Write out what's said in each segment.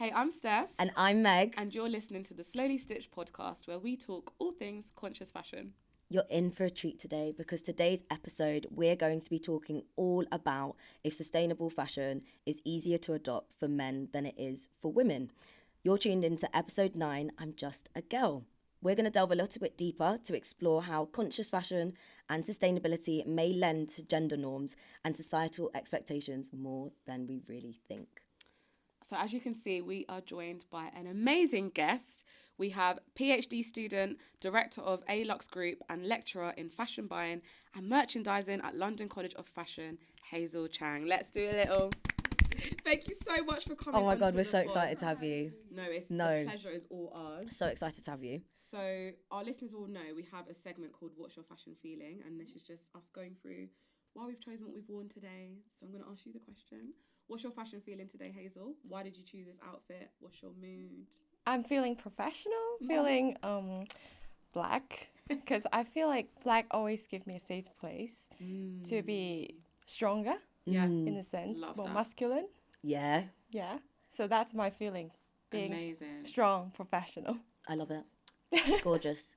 Hey, I'm Steph. And I'm Meg. And you're listening to the Slowly Stitched podcast, where we talk all things conscious fashion. You're in for a treat today because today's episode, we're going to be talking all about if sustainable fashion is easier to adopt for men than it is for women. You're tuned into episode 9, I'm Just a Girl. We're going to delve a little bit deeper to explore how conscious fashion and sustainability may lend to gender norms and societal expectations more than we really think. So as you can see, we are joined by an amazing guest. We have PhD student, director of ALux Group and lecturer in fashion buying and merchandising at London College of Fashion, Hazel Chang. Let's do a little... Thank you so much for coming. Oh my God, we're so excited to have you. The pleasure is all ours. So excited to have you. So our listeners will know we have a segment called What's Your Fashion Feeling? And this is just us going through why we've chosen what we've worn today. So I'm going to ask you the question. What's your fashion feeling today, Hazel? Why did you choose this outfit? What's your mood? I'm feeling professional, feeling black, because I feel like black always gives me a safe place to be stronger, in a sense, more masculine. Yeah. Yeah. So that's my feeling, being strong, professional. I love it. Gorgeous.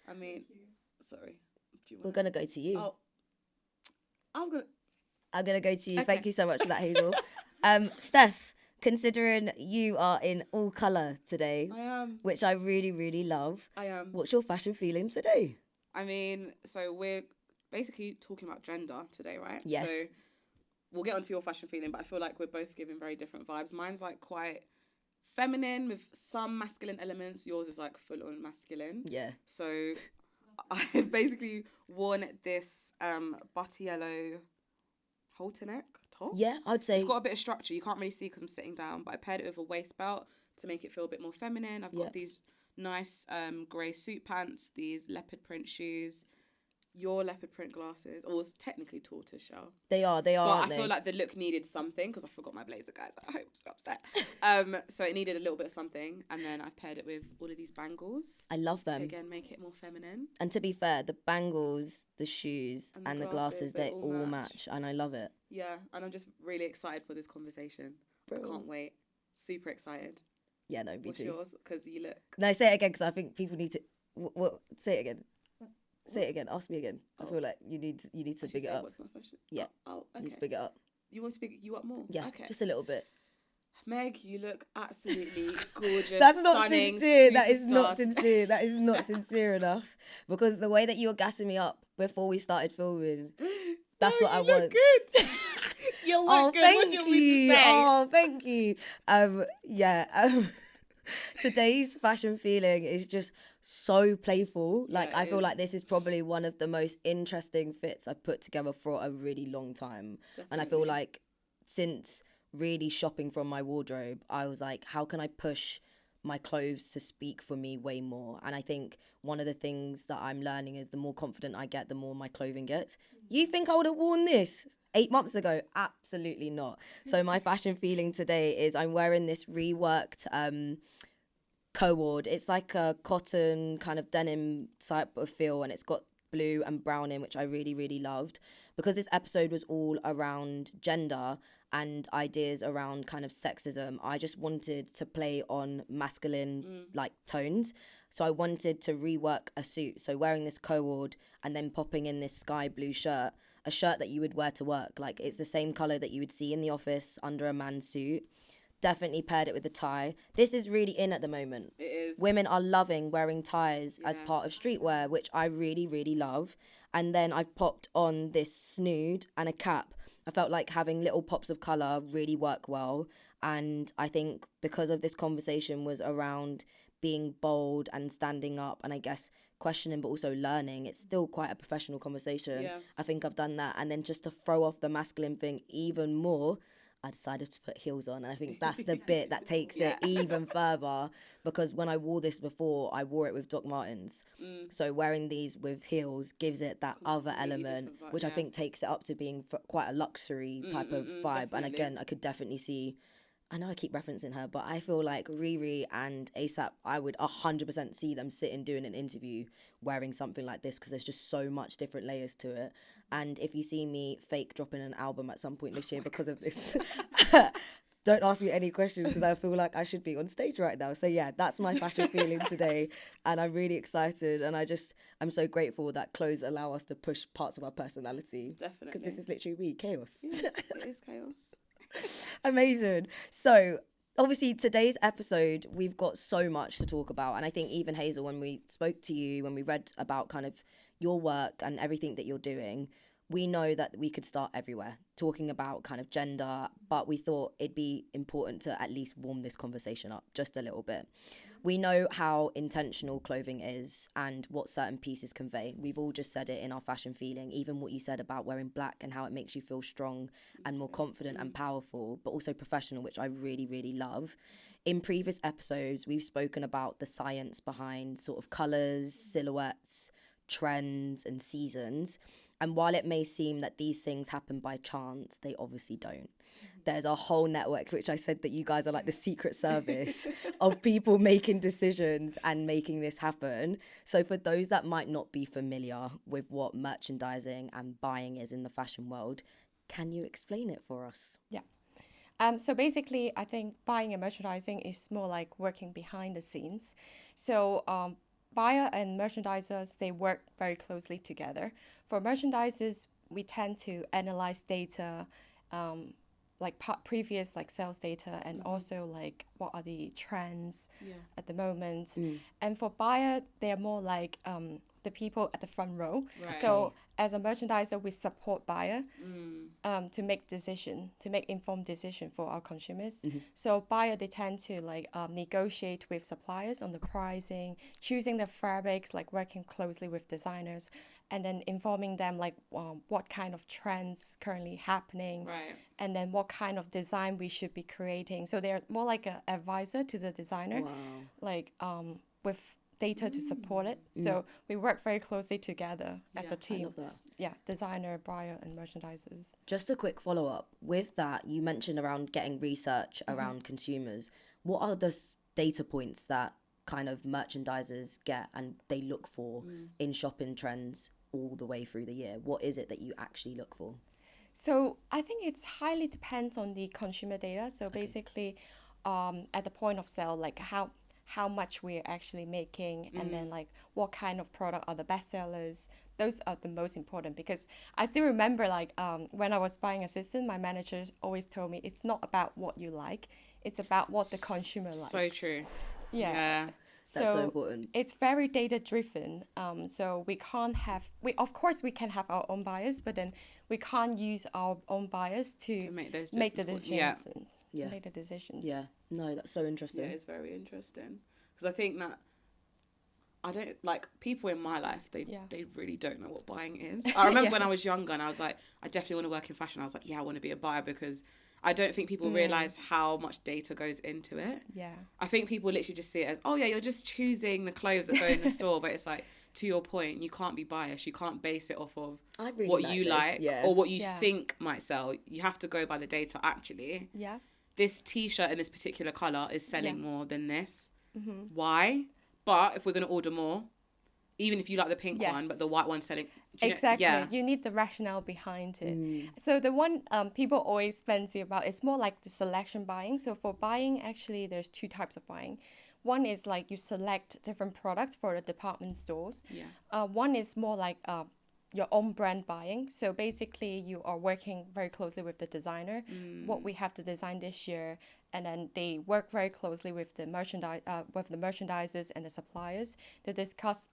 I mean, sorry. We're going to go to you. Oh, I'm going to go to you. Okay. Thank you so much for that, Hazel. Steph, considering you are in all colour today, I am. which I really, really love. I am. What's your fashion feeling today? I mean, so we're basically talking about gender today, right? Yes. So we'll get onto your fashion feeling, but I feel like we're both giving very different vibes. Mine's like quite feminine with some masculine elements. Yours is like full on masculine. Yeah. So I've basically worn this butter yellow halter neck top. Yeah, I'd say. It's got a bit of structure. You can't really see because I'm sitting down, but I paired it with a waist belt to make it feel a bit more feminine. I've got these nice grey suit pants, these leopard print shoes, your leopard print glasses, or it's technically tortoiseshell. They are, but aren't I feel like the look needed something because I forgot my blazer, guys. I hope so upset. So it needed a little bit of something, and then I paired it with all of these bangles. I love them. To again make it more feminine. And to be fair, the bangles, the shoes, and the glasses, they all match, and I love it. Yeah, and I'm just really excited for this conversation. I can't wait. Super excited. Yeah, no, me What's too. yours? Because you look... No, say it again, because I think people need to... say it again. Say it again. Ask me again. I feel like you need to big it up. What's my fashion? Yeah. Oh, okay. You need to big it up. You want to big you up more? Yeah, okay. just a little bit. Meg, you look absolutely gorgeous. That's not stunning, sincere. That is superstar. not sincere. That is not sincere enough. Because the way that you were gassing me up before we started filming, that's what I want. Look good. You look good. What do you want me to say? Oh, thank you. Today's fashion feeling is just so playful. Like, I feel like this is probably one of the most interesting fits I've put together for a really long time. Definitely. And I feel like since really shopping from my wardrobe, I was like, how can I push my clothes to speak for me way more? And I think one of the things that I'm learning is the more confident I get, the more my clothing gets. You think I would have worn this 8 months ago? Absolutely not. So my fashion feeling today is I'm wearing this reworked co-ord. It's like a cotton kind of denim type of feel, and it's got blue and brown in, which I really, really loved. Because this episode was all around gender and ideas around kind of sexism, I just wanted to play on masculine like tones. So I wanted to rework a suit. So wearing this co-ord and then popping in this sky blue shirt, a shirt that you would wear to work. Like, it's the same colour that you would see in the office under a man's suit. Definitely paired it with a tie. This is really in at the moment. It is. Women are loving wearing ties as part of streetwear, which I really, really love. And then I've popped on this snood and a cap. I felt like having little pops of colour really work well. And I think because of this conversation was around being bold and standing up and I guess questioning but also learning, it's still quite a professional conversation. Yeah. I think I've done that. And then just to throw off the masculine thing even more, I decided to put heels on, and I think that's the bit that takes it even further, because when I wore this before, I wore it with Doc Martens. So wearing these with heels gives it that other element, which I think takes it up to being quite a luxury type of vibe. Definitely. And again, I could definitely see, I know I keep referencing her, but I feel like Riri and ASAP, I would 100% see them sitting doing an interview wearing something like this, because there's just so much different layers to it. And if you see me fake dropping an album at some point this year because of this, don't ask me any questions because I feel like I should be on stage right now. So yeah, that's my fashion feeling today. And I'm really excited. And I'm so grateful that clothes allow us to push parts of our personality. Definitely. Because this is literally me, chaos. Yeah, it is chaos. Amazing. So obviously today's episode, we've got so much to talk about. And I think even Hazel, when we spoke to you, when we read about kind of your work and everything that you're doing, we know that we could start everywhere talking about kind of gender, but we thought it'd be important to at least warm this conversation up just a little bit. We know how intentional clothing is and what certain pieces convey. We've all just said it in our fashion feeling, even what you said about wearing black and how it makes you feel strong and more confident and powerful, but also professional, which I really, really love. In previous episodes, we've spoken about the science behind sort of colours, silhouettes, trends and seasons. And while it may seem that these things happen by chance, they obviously don't. There's a whole network, which I said that you guys are like the secret service of people making decisions and making this happen. So for those that might not be familiar with what merchandising and buying is in the fashion world, can you explain it for us? Yeah. So basically, I think buying and merchandising is more like working behind the scenes. So buyer and merchandisers, they work very closely together. For merchandisers, we tend to analyze data, like previous like sales data, and also like what are the trends at the moment. And for buyer, they're more like the people at the front row. Right. So as a merchandiser, we support buyer to make informed decision for our consumers. So buyer, they tend to like negotiate with suppliers on the pricing, choosing the fabrics, like working closely with designers, and then informing them like what kind of trends currently happening, Right. and then what kind of design we should be creating. So they're more like an advisor to the designer, like with data to support it. So we work very closely together as a team. I love that. Yeah, designer, buyer, and merchandisers. Just a quick follow-up. With that, you mentioned around getting research around consumers. What are the data points that kind of merchandisers get and they look for in shopping trends all the way through the year? What is it that you actually look for? So I think it's highly depends on the consumer data. So basically, at the point of sale, like how much we're actually making, and then like what kind of product are the best sellers. Those are the most important, because I still remember like when I was buying assistant, my manager always told me it's not about what you like, it's about what the consumer likes. So true. Yeah. That's so important. It's very data driven. So we can't have, of course we can have our own bias, but then we can't use our own bias to make the decisions. Make the decisions. Yeah. No, that's so interesting. Yeah, it's very interesting. Because I think that I don't, like, people in my life, they really don't know what buying is. I remember when I was younger and I was like, I definitely want to work in fashion. I was like, yeah, I want to be a buyer, because I don't think people realise how much data goes into it. Yeah. I think people literally just see it as, oh yeah, you're just choosing the clothes that go in the store. But it's like, to your point, you can't be biased. You can't base it off of what you like or what you think might sell. You have to go by the data actually. Yeah. This T-shirt in this particular colour is selling more than this. Why? But if we're going to order more, even if you like the pink one, but the white one's selling... Exactly. You need the rationale behind it. So the one people always fancy about, it's more like the selection buying. So for buying, actually, there's two types of buying. One is like you select different products for the department stores. One is more like your own brand buying. So basically you are working very closely with the designer, what we have to design this year, and then they work very closely with the merchandisers and the suppliers to discuss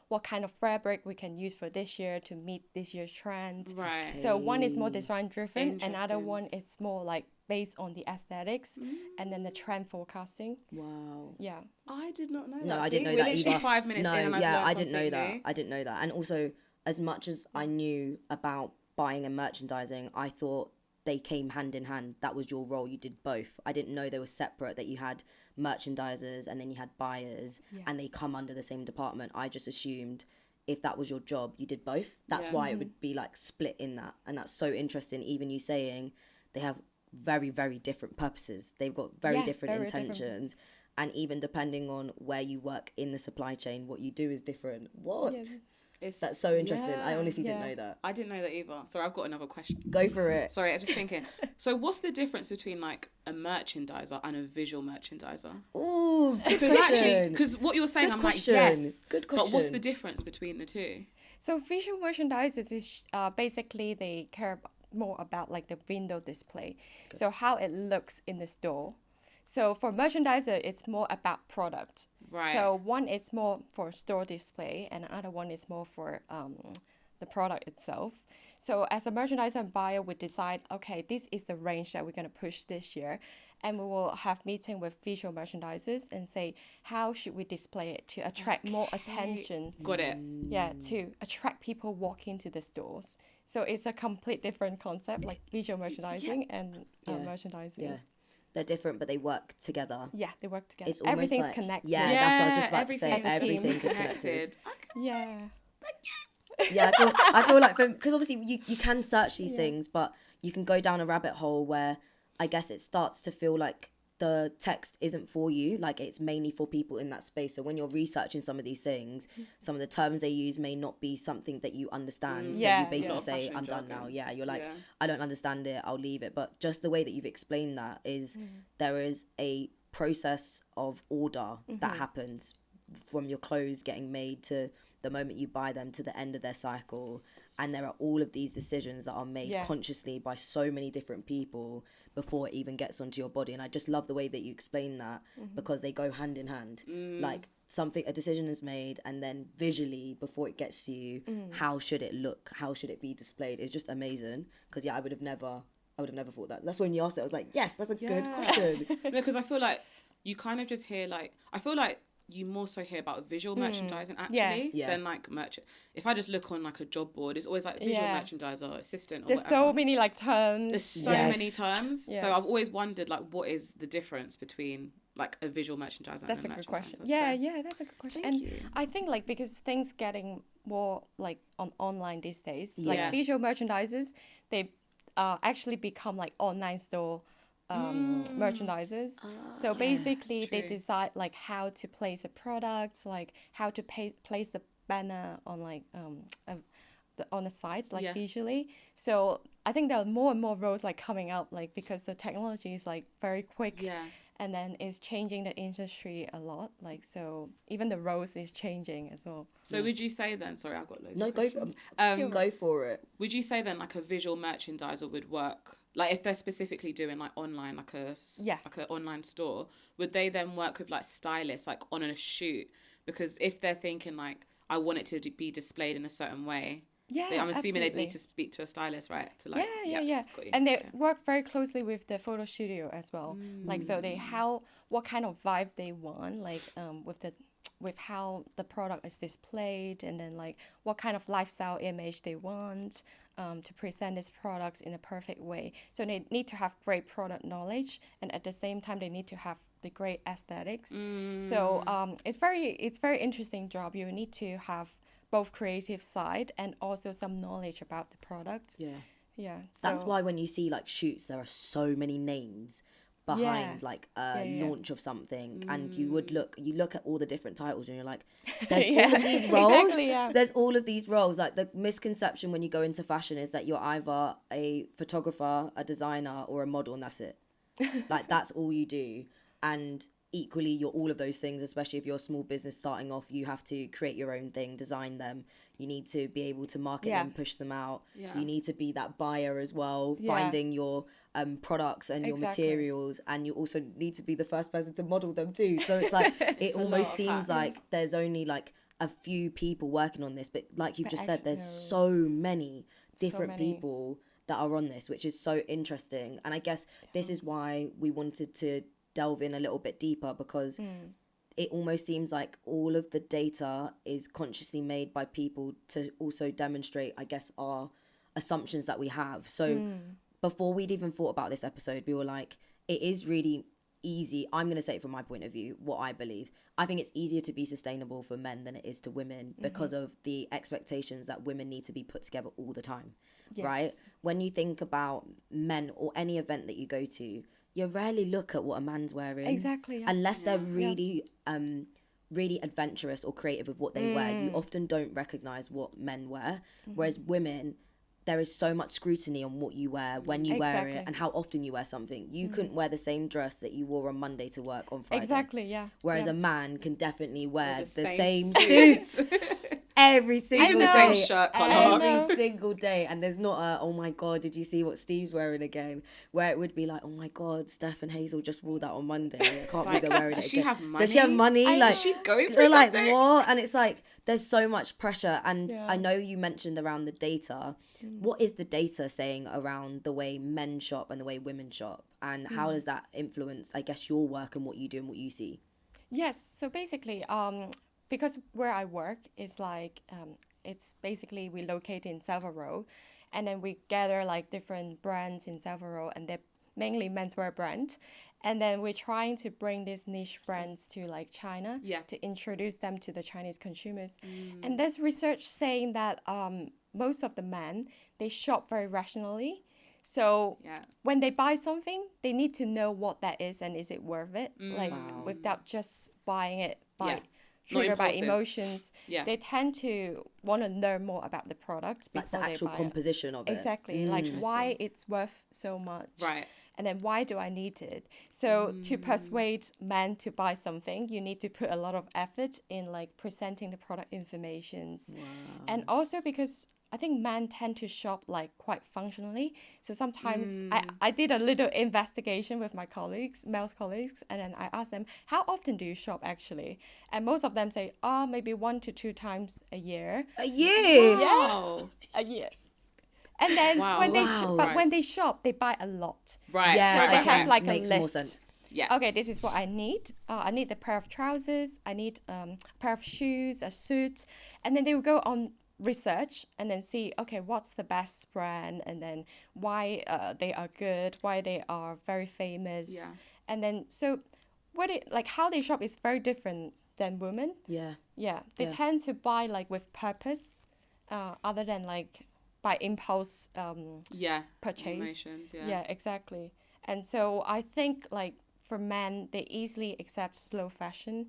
what kind of fabric we can use for this year to meet this year's trend. Right. So one is more design driven, another one is more like based on the aesthetics and then the trend forecasting. Wow. Yeah. I did not know that. No, I didn't know that either. 5 minutes in and I've learned I didn't know something that. new. I didn't know that. And also, as much as I knew about buying and merchandising, I thought they came hand in hand. That was your role. You did both. I didn't know they were separate, that you had merchandisers and then you had buyers and they come under the same department. I just assumed if that was your job, you did both. That's why it would be like split in that. And that's so interesting. Even you saying they have very, very different purposes. They've got very different intentions. And even depending on where you work in the supply chain, what you do is different. What? Yes. That's so interesting. I honestly didn't know that. I didn't know that either. Sorry, I've got another question. Go for it. Sorry, I'm just thinking. So what's the difference between like a merchandiser and a visual merchandiser? Ooh, good question. Because what you're saying, Good I'm question. like, yes. Good question. But what's the difference between the two? So visual merchandisers is basically they care more about like the window display. Good. So how it looks in the store. So for merchandiser, it's more about product. Right. So one is more for store display and the other one is more for the product itself. So as a merchandiser and buyer, we decide, okay, this is the range that we're going to push this year. And we will have meeting with visual merchandisers and say, how should we display it to attract more attention? Got it. Yeah, to attract people walking to the stores. So it's a complete different concept, like visual merchandising and merchandising. Yeah. They're different, but they work together. Yeah, they work together. It's everything's like, connected. Yeah, that's what I was just about to say. Everything is connected. Yeah. Yeah, I feel like, because obviously you can search these things, but you can go down a rabbit hole where I guess it starts to feel like the text isn't for you, like it's mainly for people in that space. So when you're researching some of these things, some of the terms they use may not be something that you understand. So you basically say, I'm done now. Yeah, you're like, I don't understand it, I'll leave it. But just the way that you've explained that is there is a process of order that happens from your clothes getting made to the moment you buy them to the end of their cycle. And there are all of these decisions that are made consciously by so many different people before it even gets onto your body. And I just love the way that you explain that because they go hand in hand. Like a decision is made, and then visually before it gets to you, how should it look? How should it be displayed? It's just amazing. Because I would have never thought that. That's when you asked it, I was like, yes, that's a good question. Because I feel like you kind of just hear I feel like you more so hear about visual merchandising actually than like merchant. If I just look on like a job board, it's always like visual merchandiser, assistant, or There's whatever. so many like terms. There's so many terms. Yes. So I've always wondered like what is the difference between like a visual merchandiser and a merchandiser. That's a good question. Yeah, that's a good question. Thank you. I think like because things getting more like on online these days, like visual merchandisers, they actually become like online store merchandisers. So basically they decide like how to place a product, like how to place the banner on like on the sites like visually. So I think there are more and more roles like coming up, like because the technology is like very quick and then it's changing the industry a lot, like so even the roles is changing as well. So would you say then, sorry, I've got loads of questions. Go for it. Would you say then like a visual merchandiser would work, like if they're specifically doing like online, like an online store, would they then work with like stylists like on a shoot? Because if they're thinking like I want it to be displayed in a certain way, I'm assuming they'd need to speak to a stylist, right? To like and they work very closely with the photo studio as well. Like so they what kind of vibe they want, like with how the product is displayed, and then like what kind of lifestyle image they want to present this product in a perfect way. So they need to have great product knowledge, and at the same time they need to have the great aesthetics. So it's very interesting job. You need to have both creative side and also some knowledge about the product. So that's why when you see like shoots, there are so many names behind like a launch of something, and you look at all the different titles and you're like, there's all of these roles. There's all of these roles. Like the misconception when you go into fashion is that you're either a photographer, a designer, or a model, and that's it. Like that's all you do. And equally you're all of those things, especially if you're a small business starting off. You have to create your own thing, design them, you need to be able to market them, push them out, you need to be that buyer as well, finding your products and your materials, and you also need to be the first person to model them too. So it's like it almost seems like there's only like a few people working on this, but like you've just said, there's so many different people that are on this, which is so interesting. And I guess this is why we wanted to delve in a little bit deeper, because it almost seems like all of the data is consciously made by people to also demonstrate, I guess, our assumptions that we have. So before we'd even thought about this episode, we were like, it is really easy. I'm going to say it from my point of view, what I believe. I think it's easier to be sustainable for men than it is to women because of the expectations that women need to be put together all the time, right? When you think about men or any event that you go to, you rarely look at what a man's wearing. Exactly. Unless they're really really adventurous or creative with what they wear, you often don't recognize what men wear. Whereas women, there is so much scrutiny on what you wear, when you wear it, and how often you wear something. You couldn't wear the same dress that you wore on Monday to work on Friday. Exactly, yeah. Whereas yeah. a man can definitely wear the same suits. suits every single the day. same shirt colour. Every single day. And there's not a, oh my God, did you see what Steve's wearing again? Where it would be like, oh my God, Steph and Hazel just wore that on Monday. I can't believe they're wearing it again. Does she have money? Does she have money? Like, is she going for they're like, something? what? And it's like, there's so much pressure. And I know you mentioned around the data. What is the data saying around the way men shop and the way women shop? And how does that influence, I guess, your work and what you do and what you see? Yes, so basically, because where I work is like, it's basically we locate in Savile Row, and then we gather like different brands in Savile Row, and they're mainly menswear brand. And then we're trying to bring these niche brands to like China to introduce them to the Chinese consumers. And there's research saying that most of the men, they shop very rationally. So when they buy something, they need to know what that is and is it worth it? Like without just buying it triggered by emotions. They tend to want to learn more about the product before Like the actual they buy composition of it. Exactly. Like why it's worth so much. Right. And then why do I need it? So to persuade men to buy something, you need to put a lot of effort in like presenting the product informations. And also because I think men tend to shop like quite functionally. So sometimes I did a little investigation with my colleagues, male colleagues, and then I asked them, how often do you shop actually? And most of them say, maybe 1 to 2 times a year. A year? Wow. A year. And then when they shop, they buy a lot. Right. Yeah, So they have like makes a list. more sense. Yeah. Okay, this is what I need. I need a pair of trousers. I need a pair of shoes, a suit. And then they will go on research and then see, okay, what's the best brand, and then why they are good, why they are very famous. Yeah. And then so how they shop is very different than women. Yeah. Yeah. They tend to buy like with purpose, other than like by impulse purchase. Emotions, Yeah, exactly. And so I think like for men, they easily accept slow fashion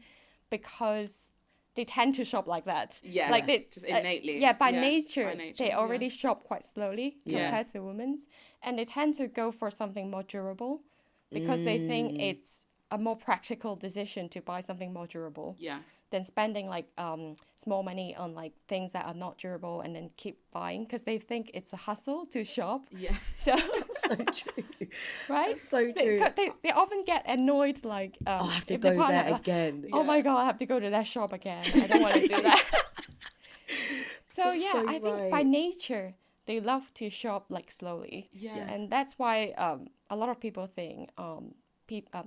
because they tend to shop like that. Yeah, like they just innately. By nature, they already yeah. shop quite slowly compared to women, and they tend to go for something more durable because they think it's a more practical decision to buy something more durable. Yeah. Than spending like small money on like things that are not durable and then keep buying because they think it's a hustle to shop. Yeah. So So true. right? That's so true. They often get annoyed like I have to if go the partner, there like, again. oh my God, I have to go to that shop again. I don't want to do that. So yeah, so I think by nature they love to shop like slowly. Yeah. And that's why a lot of people think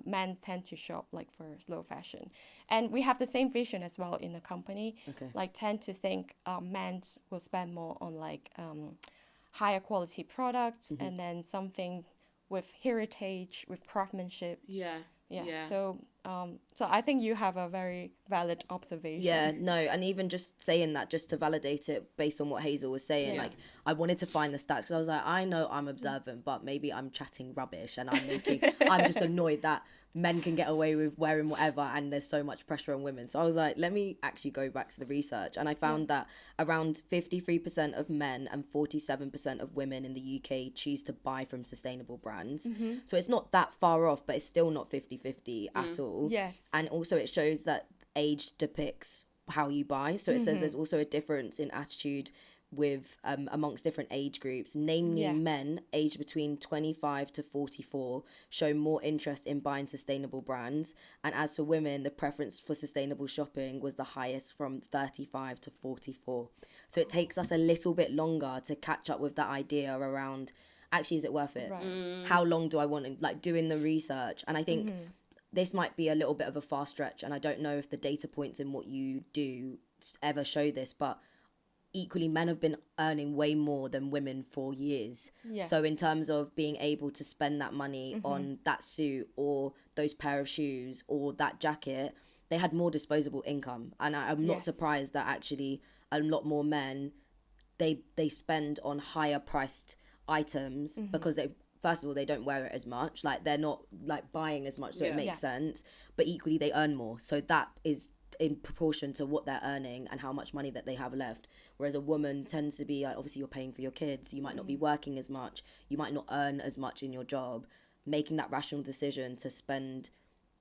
men tend to shop like for slow fashion, and we have the same vision as well in the company. Like tend to think men will spend more on like higher quality products and then something with heritage, with craftsmanship. Yeah. So I think you have a very valid observation. Yeah, no, and even just saying that, just to validate it based on what Hazel was saying, like I wanted to find the stats because I was like, I know I'm observant, but maybe I'm chatting rubbish and I'm just annoyed that men can get away with wearing whatever and there's so much pressure on women. So I was like, let me actually go back to the research, and I found that around 53% of men and 47% of women in the UK choose to buy from sustainable brands. So it's not that far off, but it's still not 50-50 at all. Yes. And also it shows that age depicts how you buy. So it says there's also a difference in attitude with amongst different age groups, namely men aged between 25 to 44 show more interest in buying sustainable brands, and as for women, the preference for sustainable shopping was the highest from 35 to 44. So it takes us a little bit longer to catch up with that idea around, actually, is it worth it? How long do I want to, like, doing the research? And I think this might be a little bit of a far stretch, and I don't know if the data points in what you do ever show this, but equally men have been earning way more than women for years. So in terms of being able to spend that money on that suit or those pair of shoes or that jacket, they had more disposable income. And I'm not surprised that actually a lot more men, they spend on higher priced items because they, first of all, they don't wear it as much, like they're not like buying as much, so it makes sense, but equally they earn more, so that is in proportion to what they're earning and how much money that they have left. Whereas a woman tends to be like, obviously you're paying for your kids, you might not be working as much, you might not earn as much in your job. Making that rational decision to spend,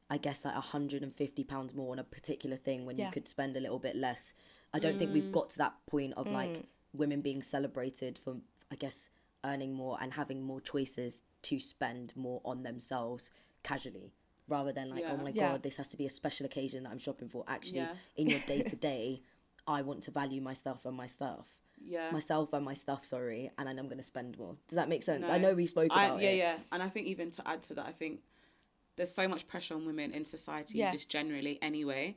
I guess, like £150 more on a particular thing when you could spend a little bit less. I don't think we've got to that point of like women being celebrated for, I guess, earning more and having more choices to spend more on themselves casually, rather than like, oh my God, this has to be a special occasion that I'm shopping for. Actually, in your day to day, I want to value myself and my stuff. Myself and my stuff, sorry, and then I'm going to spend more. Does that make sense? I know we spoke about it. Yeah. And I think even to add to that, I think there's so much pressure on women in society, just generally anyway.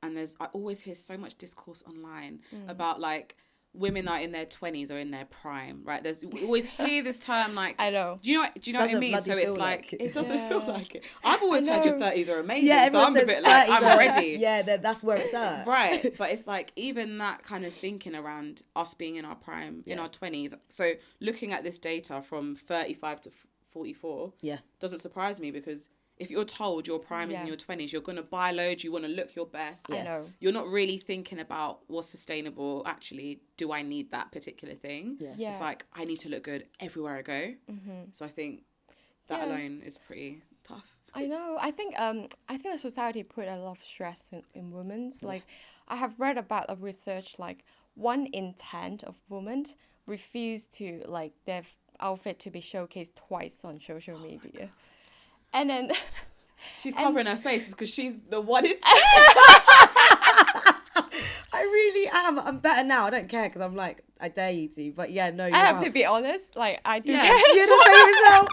And I always hear so much discourse online about like women that are in their 20s or in their prime, right? We always hear this term like, I know. Do you know what I mean? So it's like, it doesn't feel like it. I've always heard your 30s are amazing, so I'm a bit like, I'm ready. Yeah, that's where it's at. Right, but it's like even that kind of thinking around us being in our prime, in our 20s. So looking at this data from 35 to 44 doesn't surprise me, because if you're told your prime is in your 20s, you're going to buy loads, you want to look your best. I know. You're not really thinking about what's sustainable. Actually, do I need that particular thing? Yeah. It's like, I need to look good everywhere I go. So I think that alone is pretty tough. I know. I think the society put a lot of stress in women's. Like, I have read about a research, like 1 in 10 of women refuse to like their outfit to be showcased twice on social media. And then she's covering her face because she's the one in 10. I really am. I'm better now. I don't care because I'm like, I dare you to. But yeah, no, I have to be honest. Like, I do care. You're the same as well.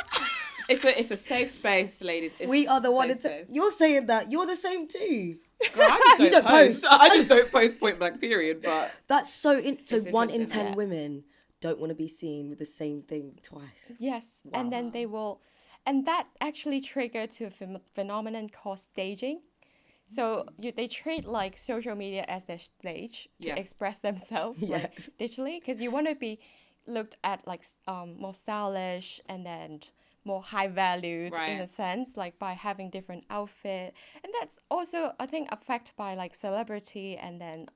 It's a safe space, ladies. We are the one in 10. You're saying that. You're the same too. Girl, I just don't post. I just don't post point blank period. But that's so. So 1 in 10 women don't want to be seen with the same thing twice. Yes, and then they will. And that actually triggered to a phenomenon called staging. So they treat like social media as their stage to express themselves like, digitally, because you want to be looked at like more stylish and then more high valued in a sense, like by having different outfit. And that's also, I think, affected by like celebrity and then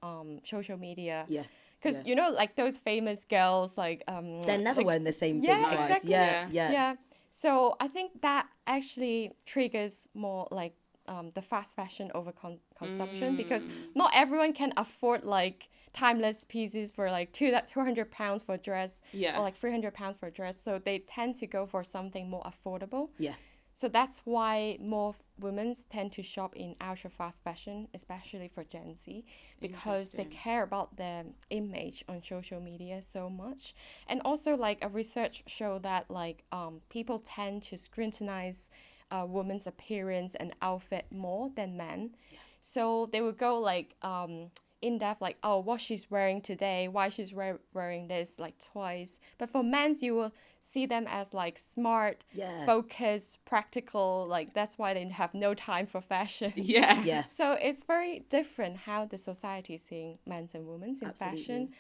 social media. Yeah. Because, you know, like those famous girls, like... they're never wearing the same thing twice. Exactly. Yeah. So I think that actually triggers more like the fast fashion overconsumption, because not everyone can afford like timeless pieces for like £200 for a dress or like £300 for a dress. So they tend to go for something more affordable. Yeah. So that's why more women tend to shop in ultra fast fashion, especially for Gen Z, because they care about their image on social media so much. And also, like, a research showed that like people tend to scrutinize a woman's appearance and outfit more than men. Yeah. So they would go like in depth, like, oh, what she's wearing today, why she's wearing this like twice. But for men, you will see them as like smart, focused, practical. Like that's why they have no time for fashion. Yeah. So it's very different how the society is seeing men and women in fashion.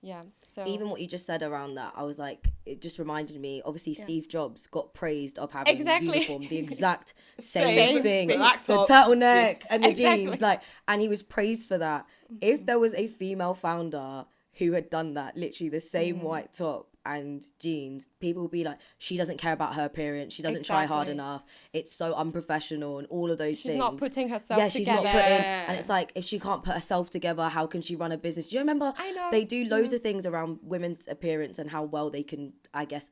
Yeah. So even what you just said around that, I was like, it just reminded me. Obviously, Steve Jobs got praised of having uniform, the exact same thing, the turtleneck and the jeans, like, and he was praised for that. If there was a female founder who had done that, literally the same white top and jeans, people would be like, she doesn't care about her appearance, she doesn't try hard enough, it's so unprofessional and all of those things. She's not putting herself together. She's not putting, and it's like, if she can't put herself together, how can she run a business? Do you remember they do loads of things around women's appearance and how well they can, I guess,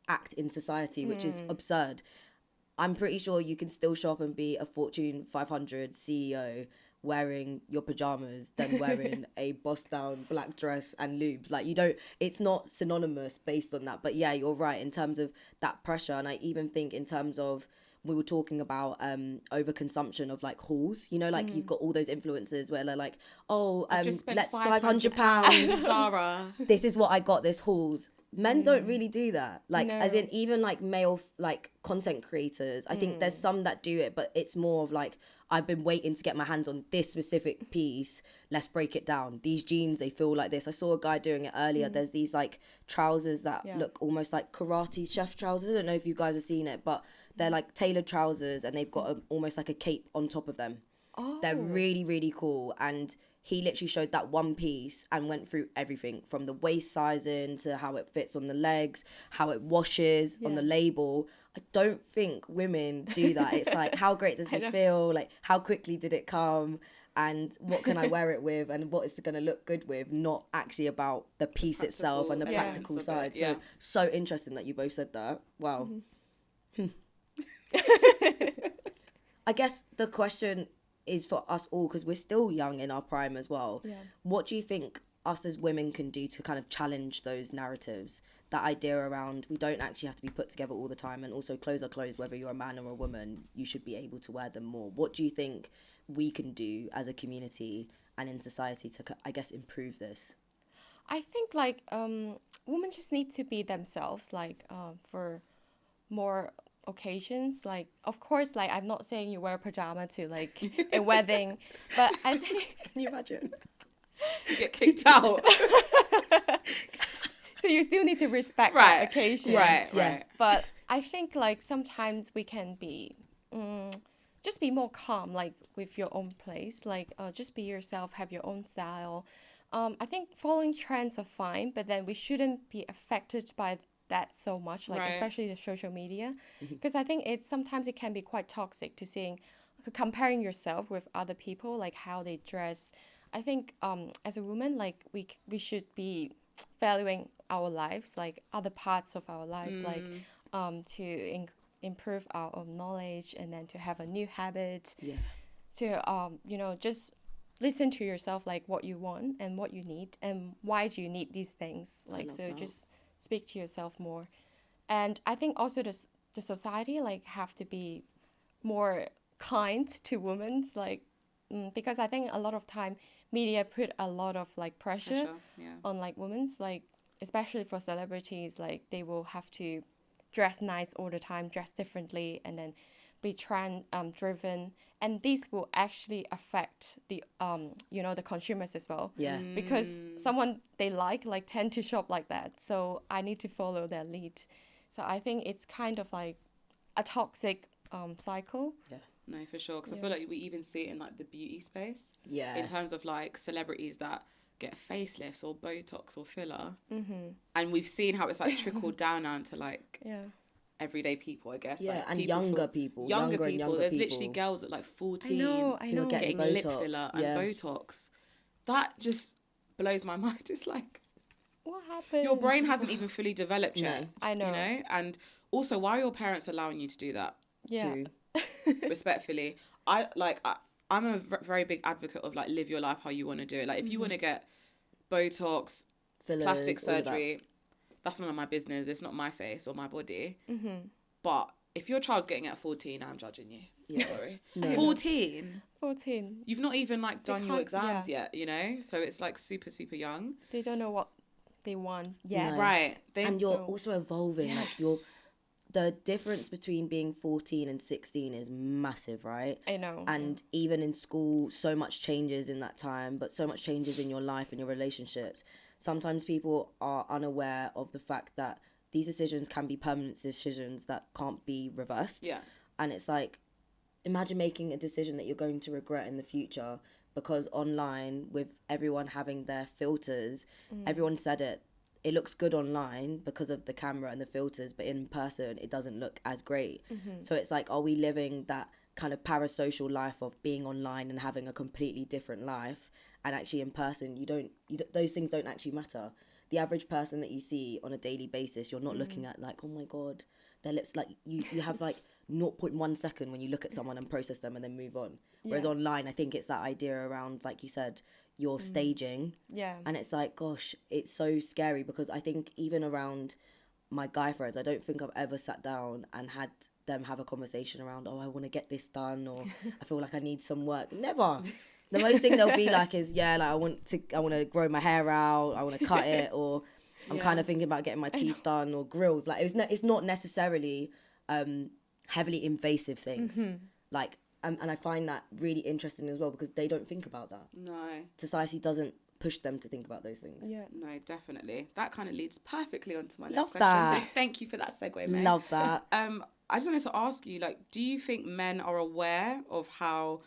act in society, which is absurd. I'm pretty sure you can still shop and be a Fortune 500 CEO wearing your pajamas than wearing a bossed down black dress and lubes. Like, you don't, it's not synonymous based on that. But yeah, you're right in terms of that pressure. And I even think in terms of, we were talking about overconsumption of like hauls, you know, like you've got all those influencers where they're like, oh, let's £500 Zara, this is what I got, this hauls. Men don't really do that, like as in even like male like content creators. I think there's some that do it, but it's more of like, I've been waiting to get my hands on this specific piece, let's break it down. These jeans, they feel like this. I saw a guy doing it earlier. There's these like trousers that look almost like karate chef trousers. I don't know if you guys have seen it, but they're like tailored trousers and they've got almost like a cape on top of them. They're really, really cool. And he literally showed that one piece and went through everything from the waist sizing to how it fits on the legs, how it washes on the label. I don't think women do that. It's like, how great does this feel? Like, how quickly did it come? And what can I wear it with? And what is it going to look good with? Not actually about the piece itself and the practical side. So interesting that you both said that. Wow. I guess the question is for us all, because we're still young in our prime as well. What do you think us as women can do to kind of challenge those narratives? That idea around we don't actually have to be put together all the time, and also clothes are clothes, whether you're a man or a woman, you should be able to wear them more. What do you think we can do as a community and in society to, I guess, improve this? I think like women just need to be themselves, like for more occasions. Like, of course, like I'm not saying you wear pajama to like a wedding, but I think Can you imagine? You get kicked out. so you still need to respect that occasion. Right. But I think like sometimes we can be just be more calm, like with your own place, like just be yourself, have your own style. I think following trends are fine, but then we shouldn't be affected by that so much, like especially the social media, because I think sometimes it can be quite toxic to seeing, comparing yourself with other people, like how they dress. I think as a woman, like we should be valuing our lives, like other parts of our lives, like to improve our own knowledge, and then to have a new habit, to just listen to yourself, like what you want and what you need and why do you need these things, like so that. Just speak to yourself more. And I think also the society like have to be more kind to women, like because I think a lot of time media put a lot of like pressure on like women's, like especially for celebrities, like they will have to dress nice all the time, dress differently, and then be trend driven, and this will actually affect the the consumers as well. Because someone they like tend to shop like that, so I need to follow their lead. So I think it's kind of like a toxic cycle. No, for sure, because I feel like we even see it in like the beauty space, in terms of like celebrities that get facelifts or Botox or filler, and we've seen how it's like trickled down now into like everyday people, I guess. Like, and people younger people. Younger people. There's literally girls at like 14 I know. getting lip filler and Botox. That just blows my mind. It's like, what happened? Your brain hasn't even fully developed yet. I know. You know? And also, why are your parents allowing you to do that? True. Respectfully. I'm a very big advocate of like live your life how you want to do it. Like if you want to get Botox, fillers, plastic surgery, that's none of my business. It's not my face or my body. But if your child's getting it at 14, I'm judging you. Sorry. 14. You've not even like done your exams yet, you know? So it's like super, super young. They don't know what they want yet. Nice. Right. And you're also evolving. Like the difference between being 14 and 16 is massive, right? I know. And even in school, so much changes in that time, but so much changes in your life and your relationships. Sometimes people are unaware of the fact that these decisions can be permanent decisions that can't be reversed. And it's like, imagine making a decision that you're going to regret in the future because online, with everyone having their filters, everyone said it looks good online because of the camera and the filters, but in person, it doesn't look as great. So it's like, are we living that kind of parasocial life of being online and having a completely different life? And actually in person, those things don't actually matter. The average person that you see on a daily basis, you're not looking at like, oh my God, their lips, like you have like 0.1 second when you look at someone and process them and then move on. Whereas online, I think it's that idea around, like you said, you're staging. And it's like, gosh, it's so scary because I think even around my guy friends, I don't think I've ever sat down and had them have a conversation around, oh, I want to get this done, or I feel like I need some work. Never. The most thing they'll be like is, like I want to grow my hair out, I want to cut it, or I'm kind of thinking about getting my teeth done or grills. Like it's not necessarily heavily invasive things. Like, and I find that really interesting as well because they don't think about that. No. Society doesn't push them to think about those things. No, definitely. That kind of leads perfectly onto my Love next question. that. So thank you for that segue, May. Love that. I just wanted to ask you, like, do you think men are aware of how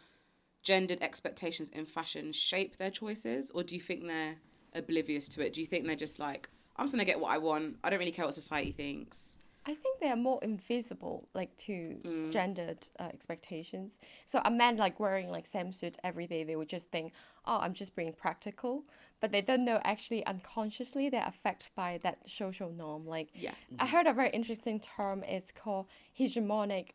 gendered expectations in fashion shape their choices, or do you think they're oblivious to it? Do you think they're just like, I'm just gonna get what I want, I don't really care what society thinks? I think they are more invisible, like, to gendered expectations. So a man like wearing like same suit every day, they would just think, oh, I'm just being practical, but they don't know actually unconsciously they're affected by that social norm. Like, I heard a very interesting term. It's called hegemonic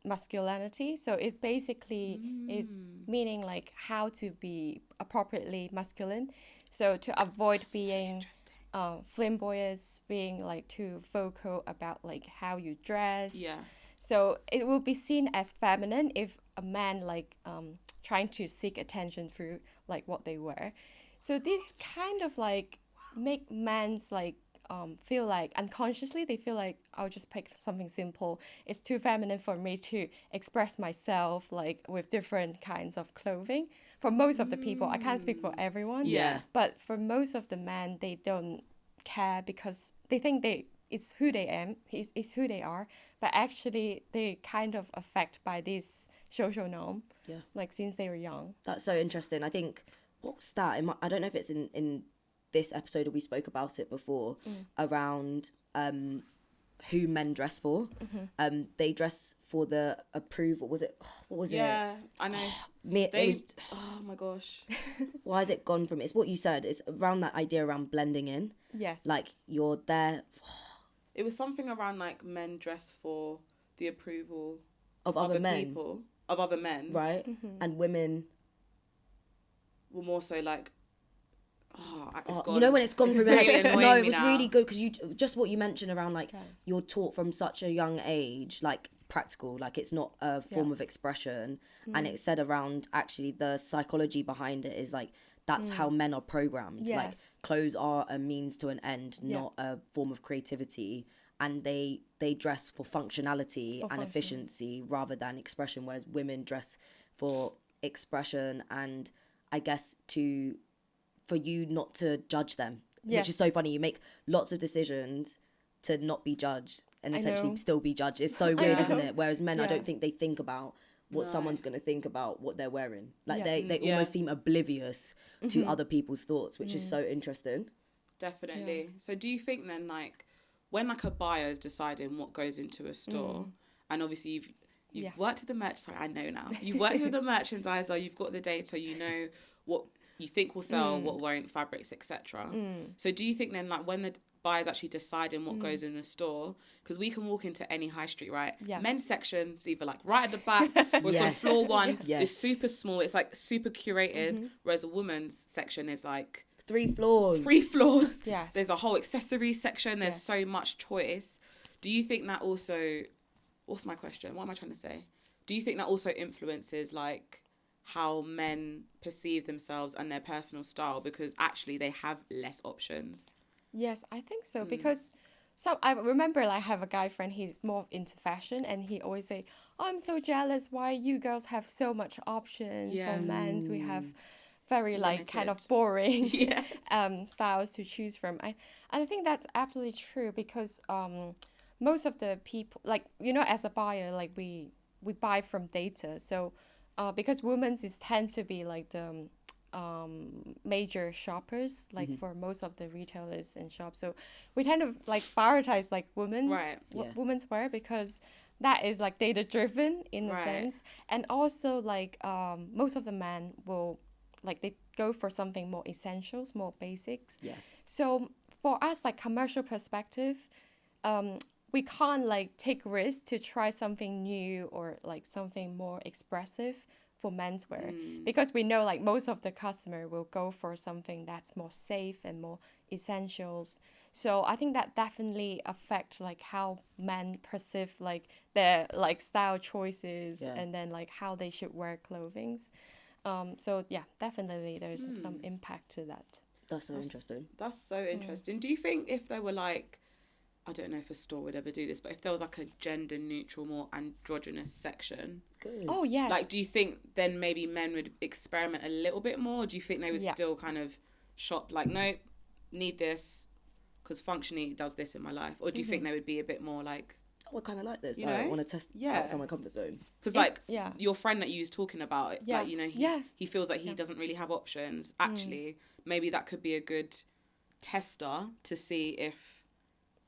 masculinity. So it basically is meaning like how to be appropriately masculine. So to avoid being flamboyant, being like too vocal about like how you dress. So it will be seen as feminine if a man like trying to seek attention through like what they wear. So this kind of like make men's like feel like unconsciously they feel like I'll just pick something simple. It's too feminine for me to express myself like with different kinds of clothing. For most of the people, I can't speak for everyone. But for most of the men, they don't care because they think it's who they are. But actually, they kind of affected by this social norm. Like since they were young. That's so interesting. I think what stat? I don't know if it's in this episode or we spoke about it before around who men dress for. They dress for the approval. What was it? Yeah, I know. Oh my gosh. Why has it gone from? It's what you said. It's around that idea around blending in. Yes. Like you're there. It was something around like men dress for the approval of other men. People, of other men. Right. And women were more so like, you know when it's gone through really no, it was now. really good because you just what you mentioned around like you're taught from such a young age like practical, like it's not a form of expression. And it said around actually the psychology behind it is like that's how men are programmed. Like clothes are a means to an end, not a form of creativity, and they dress for functionality and efficiency rather than expression, whereas women dress for expression and I guess for you not to judge them, which is so funny. You make lots of decisions to not be judged and essentially still be judged. It's so weird, isn't it? Whereas men, I don't think they think about what someone's going to think about what they're wearing. Like they almost seem oblivious to other people's thoughts, which is so interesting. Definitely. So do you think then like when like a buyer is deciding what goes into a store and obviously you've worked with the you've worked with the merchandiser, you've got the data, you know what you think will sell, what won't, fabrics, etc. So do you think then like when the buyer's actually deciding what goes in the store, because we can walk into any high street, right? Men's section is either like right at the back or it's on floor one. It's super small, it's like super curated, whereas a woman's section is like 3 floors. There's a whole accessory section, there's so much choice. Do you think that also, what's my question, what am I trying to say? Do you think that also influences like how men perceive themselves and their personal style because actually they have less options? Yes, I think so, because I remember like I have a guy friend, he's more into fashion, and he always say, oh, I'm so jealous why you girls have so much options. For men, we have very like kind of boring styles to choose from. And I think that's absolutely true because most of the people, like, you know, as a buyer, like we buy from data. So because women tend to be like the major shoppers, like for most of the retailers and shops. So we tend to like prioritize like women's wear because that is like data driven in a sense. And also like most of the men will like they go for something more essentials, more basics. So for us, like commercial perspective, we can't like take risks to try something new or like something more expressive for menswear because we know like most of the customer will go for something that's more safe and more essentials. So I think that definitely affect like how men perceive like their like style choices and then like how they should wear clothing. So yeah, definitely there's some impact to that. That's interesting. That's so interesting. Do you think if there were like, I don't know if a store would ever do this, but if there was like a gender neutral, more androgynous section. Good. Oh, yes. Like, do you think then maybe men would experiment a little bit more? Or do you think they would still kind of shop like, no, need this because functionally it does this in my life? Or do you think they would be a bit more like... oh, I kind of like this. You I know? want to test Yeah. outside my comfort zone. Because like your friend that you was talking about, like, you know, he feels like he doesn't really have options. Actually, maybe that could be a good tester to see if,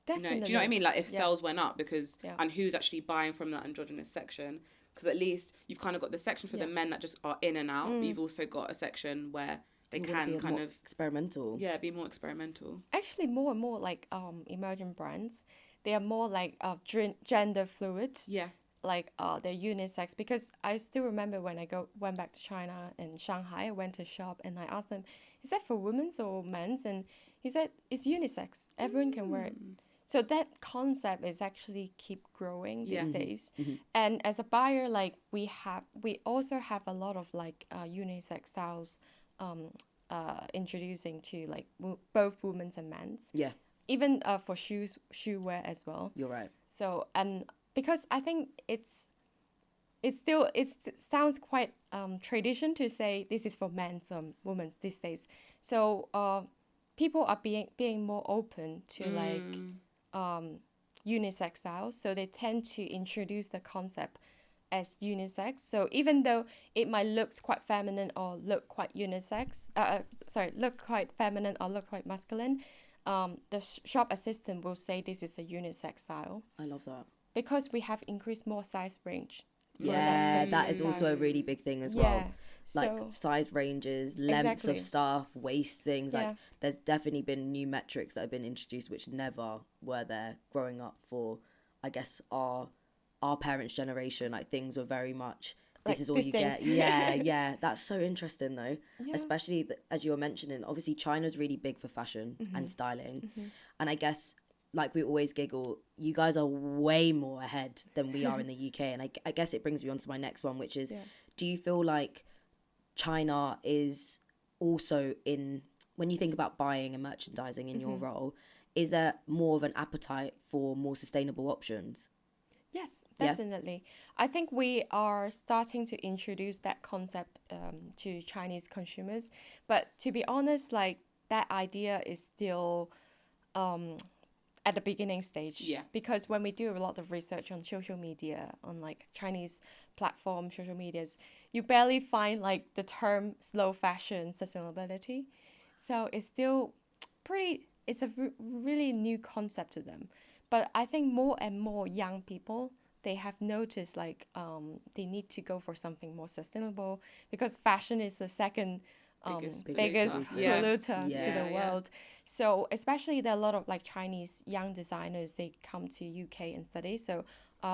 Definitely. you know, do you know what I mean? Like if sales went up because, and who's actually buying from that androgynous section. Because at least you've kind of got the section for the men that just are in and out. But you've also got a section where they can kind of experimental. Yeah, be more experimental. Actually, more and more like emerging brands, they are more like gender fluid. Yeah. Like they're unisex, because I still remember when I went back to China and Shanghai, I went to a shop and I asked them, is that for women's or men's? And he said it's unisex. Everyone can wear it. So that concept is actually keep growing these days. And as a buyer, like we also have a lot of like unisex styles introducing to like both women's and men's. Yeah. Even for shoe wear as well. You're right. So because I think it sounds quite tradition to say this is for men and women these days. So people are being more open to like unisex styles. So they tend to introduce the concept as unisex. So even though it might look quite feminine or look quite unisex, look quite feminine or look quite masculine, the shop assistant will say this is a unisex style. I love that. Because we have increased more size range. Yeah, that is also a really big thing as well. Like so, size ranges, lengths of stuff, waist things. Like there's definitely been new metrics that have been introduced which never were there growing up for, I guess, our parents' generation. Like things were very much, this is all you get. Yeah. That's so interesting though. Yeah. Especially as you were mentioning, obviously China's really big for fashion and styling. And I guess, like we always giggle, you guys are way more ahead than we are in the UK. And I guess it brings me on to my next one, which is, do you feel like China is also when you think about buying and merchandising in your role, is there more of an appetite for more sustainable options? Yes, definitely. I think we are starting to introduce that concept to Chinese consumers. But to be honest, like that idea is still at the beginning stage. Yeah. Because when we do a lot of research on social media, on like Chinese platform social medias, you barely find like the term slow fashion sustainability. So it's still it's a really new concept to them. But I think more and more young people, they have noticed like they need to go for something more sustainable, because fashion is the second biggest polluter to the world. So especially there are a lot of like Chinese young designers, they come to UK and study. So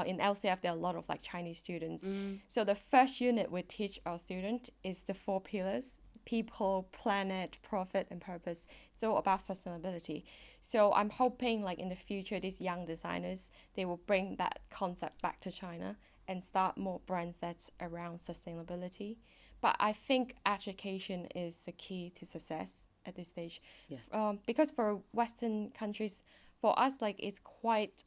in LCF there are a lot of like Chinese students. So the first unit we teach our students is the 4 pillars: people, planet, profit, and purpose. It's all about sustainability. So I'm hoping like in the future, these young designers, they will bring that concept back to China and start more brands that's around sustainability. But I think education is the key to success at this stage. Yeah. Because for Western countries, for us, like it's quite,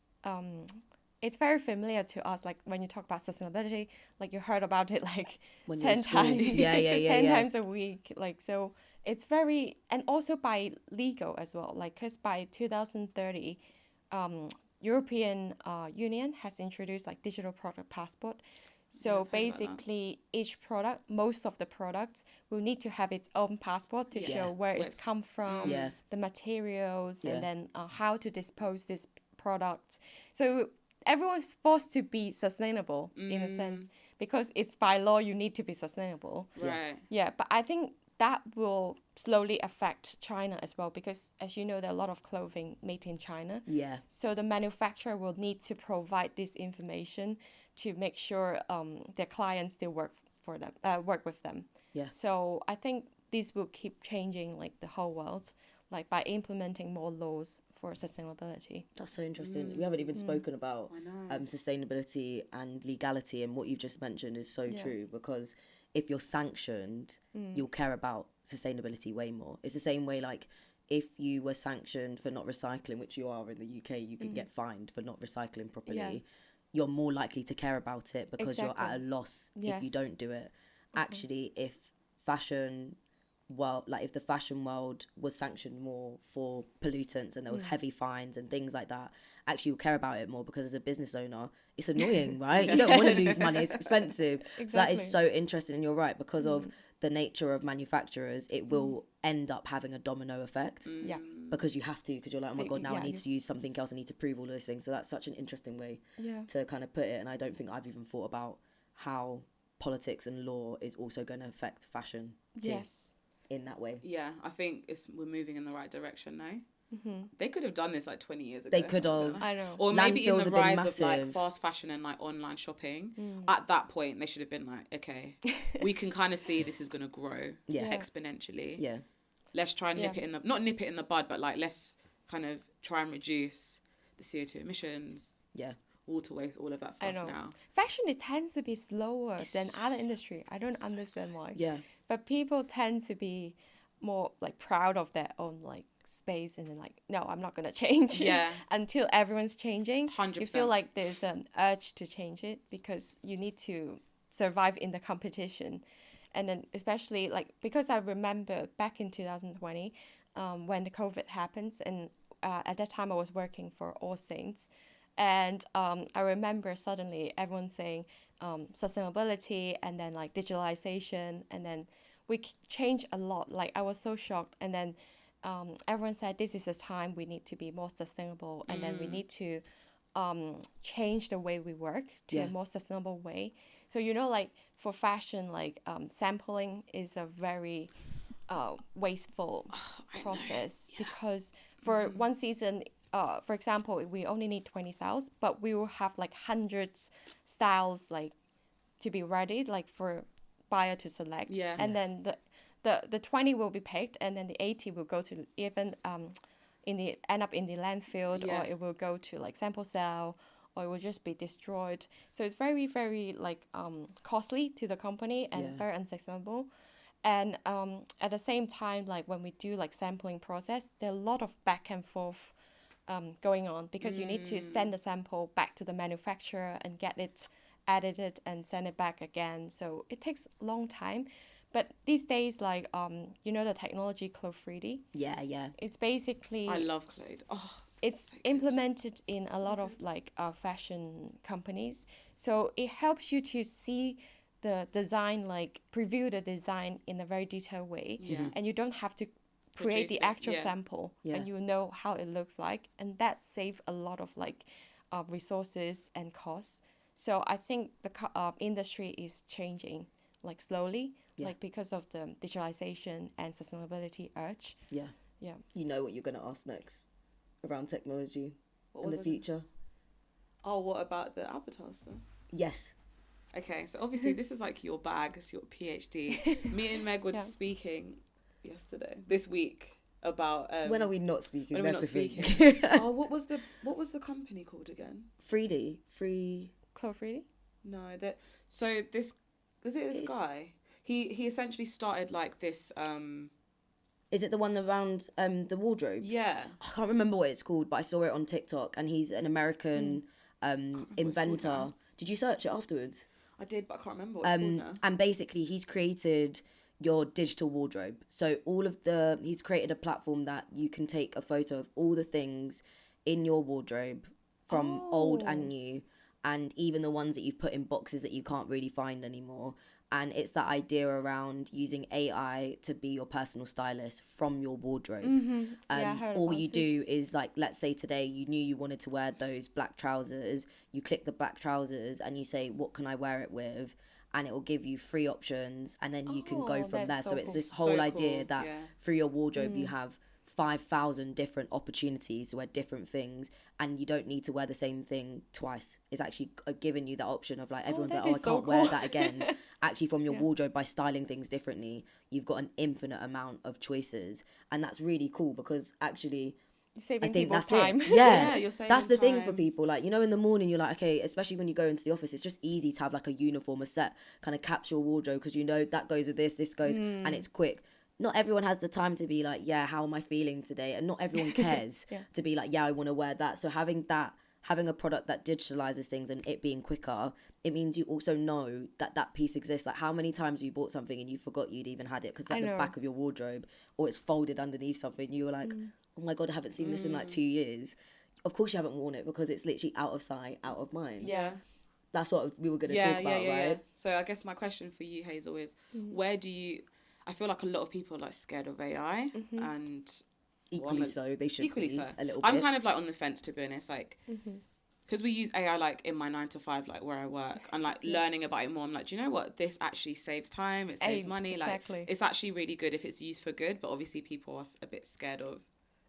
it's very familiar to us. Like when you talk about sustainability, like you heard about it like when 10 times, 10 times a week. Like, so it's very, and also by legal as well. Like, cause by 2030, European Union has introduced like digital product passport. So basically, each product, most of the products, will need to have its own passport to show where it's come from, the materials, and then how to dispose this product. So everyone's forced to be sustainable in a sense, because it's by law you need to be sustainable. Right. Yeah, but I think that will slowly affect China as well, because as you know, there are a lot of clothing made in China. Yeah. So the manufacturer will need to provide this information to make sure their clients still work with them. Yeah. So I think this will keep changing like the whole world, like by implementing more laws for sustainability. That's so interesting. We haven't even spoken about sustainability and legality, and what you've just mentioned is so true, because if you're sanctioned, you'll care about sustainability way more. It's the same way, like if you were sanctioned for not recycling, which you are in the UK, you can get fined for not recycling properly. Yeah. You're more likely to care about it because you're at a loss if you don't do it. Actually, if fashion world, like if the fashion world was sanctioned more for pollutants and there was heavy fines and things like that, actually you'll care about it more, because as a business owner, it's annoying, right? You don't want to lose money, it's expensive. Exactly. So that is so interesting, and you're right, because of the nature of manufacturers, it will end up having a domino effect. Yeah. Because you have to, because you're like, oh my God, now I Yeah, need to use something else, I need to prove all those things. So that's such an interesting way to kind of put it. And I don't think I've even thought about how politics and law is also going to affect fashion too, Yes. in that way. Yeah, I think we're moving in the right direction now. They could have done this like 20 years ago. They could have. I know. Or maybe in Landfills the have been rise of like massive. fast fashion and like online shopping, at that point they should have been like, okay, we can kind of see this is going to grow exponentially. Yeah. Let's try and not nip it in the bud, but like let's kind of try and reduce the CO2 emissions, Yeah. water waste, all of that stuff I know. now. Fashion, it tends to be slower than other industry. I don't understand why. Yeah. But people tend to be more like proud of their own like space, and then like, no, I'm not gonna change it until everyone's changing. 100%. You feel like there's an urge to change it because you need to survive in the competition. And then especially like, because I remember back in 2020 when the COVID happens, and at that time I was working for All Saints, and I remember suddenly everyone saying sustainability and then like digitalization, and then we changed a lot. Like I was so shocked, and then everyone said this is the time we need to be more sustainable, and then we need to change the way we work to a more sustainable way. So like for fashion, like sampling is a very wasteful process, because for one season, for example, we only need 20 styles, but we will have like hundreds styles like to be ready, like for buyer to select. And then the 20 will be picked, and then the 80 will go to even end up in the landfill, or it will go to like sample cell, or it will just be destroyed. So it's very, very like costly to the company and very unsustainable. And at the same time, like when we do like sampling process, there are a lot of back and forth going on, because you need to send the sample back to the manufacturer and get it edited and send it back again. So it takes a long time. But these days, like, the technology Clo 3D. Yeah. It's basically... I love Clade. Oh, it's so implemented in a lot of, like, fashion companies. So it helps you to see the design, like, preview the design in a very detailed way. Yeah. And you don't have to create the actual sample. Yeah. And you know how it looks like. And that saves a lot of, like, resources and costs. So I think the industry is changing, like, slowly. Yeah. Like because of the digitalization and sustainability urge. Yeah. You know what you're going to ask next around technology in the future. Oh, what about the avatar stuff? Yes. Okay, so obviously this is like your bag, it's your PhD. Me and Meg were speaking this week about... when are we not speaking? When are we not speaking? Oh, what was the company called again? 3D. Clo 3D? No, this guy? He essentially started like this... Is it the one around the wardrobe? Yeah. I can't remember what it's called, but I saw it on TikTok, and he's an American inventor. Did you search it afterwards? I did, but I can't remember what it's called now. And basically, he's created your digital wardrobe. So he's created a platform that you can take a photo of all the things in your wardrobe from old and new, and even the ones that you've put in boxes that you can't really find anymore. And it's that idea around using AI to be your personal stylist from your wardrobe. Mm-hmm. Yeah, I heard all about you do is, like, let's say today you knew you wanted to wear those black trousers. You click the black trousers and you say, what can I wear it with? And it will give you 3 options, and then you can go from there. So it's this whole idea that through your wardrobe you have 5,000 different opportunities to wear different things, and you don't need to wear the same thing twice. It's actually giving you that option of, like, everyone's like, I can't wear that again. Actually, from your wardrobe, by styling things differently, you've got an infinite amount of choices, and that's really cool, because actually you're saving people's time. Yeah, you're saving that's the time. thing for people. Like, in the morning, you're like, okay, especially when you go into the office, it's just easy to have like a uniform, a set, kind of capsule wardrobe, because that goes with this goes, and it's quick. Not everyone has the time to be like, how am I feeling today? And not everyone cares to be like, I want to wear that. So having that having a product that digitalizes things and it being quicker, it means you also know that that piece exists. Like, how many times you bought something and you forgot you'd even had it because it's at the back of your wardrobe, or it's folded underneath something. You were like, oh my God, I haven't seen this in like 2 years. Of course you haven't worn it because it's literally out of sight, out of mind. Yeah. That's what we were going to talk about, right? Yeah. So I guess my question for you, Hazel, is where do you... I feel like a lot of people are like scared of AI and... Equally so, they should equally be so. a little bit. I'm kind of like on the fence, to be honest, like, because we use AI like in my 9 to 5, like where I work, and like learning about it more. I'm like, do you know what? This actually saves time. It saves money. Exactly. Like, it's actually really good if it's used for good. But obviously, people are a bit scared of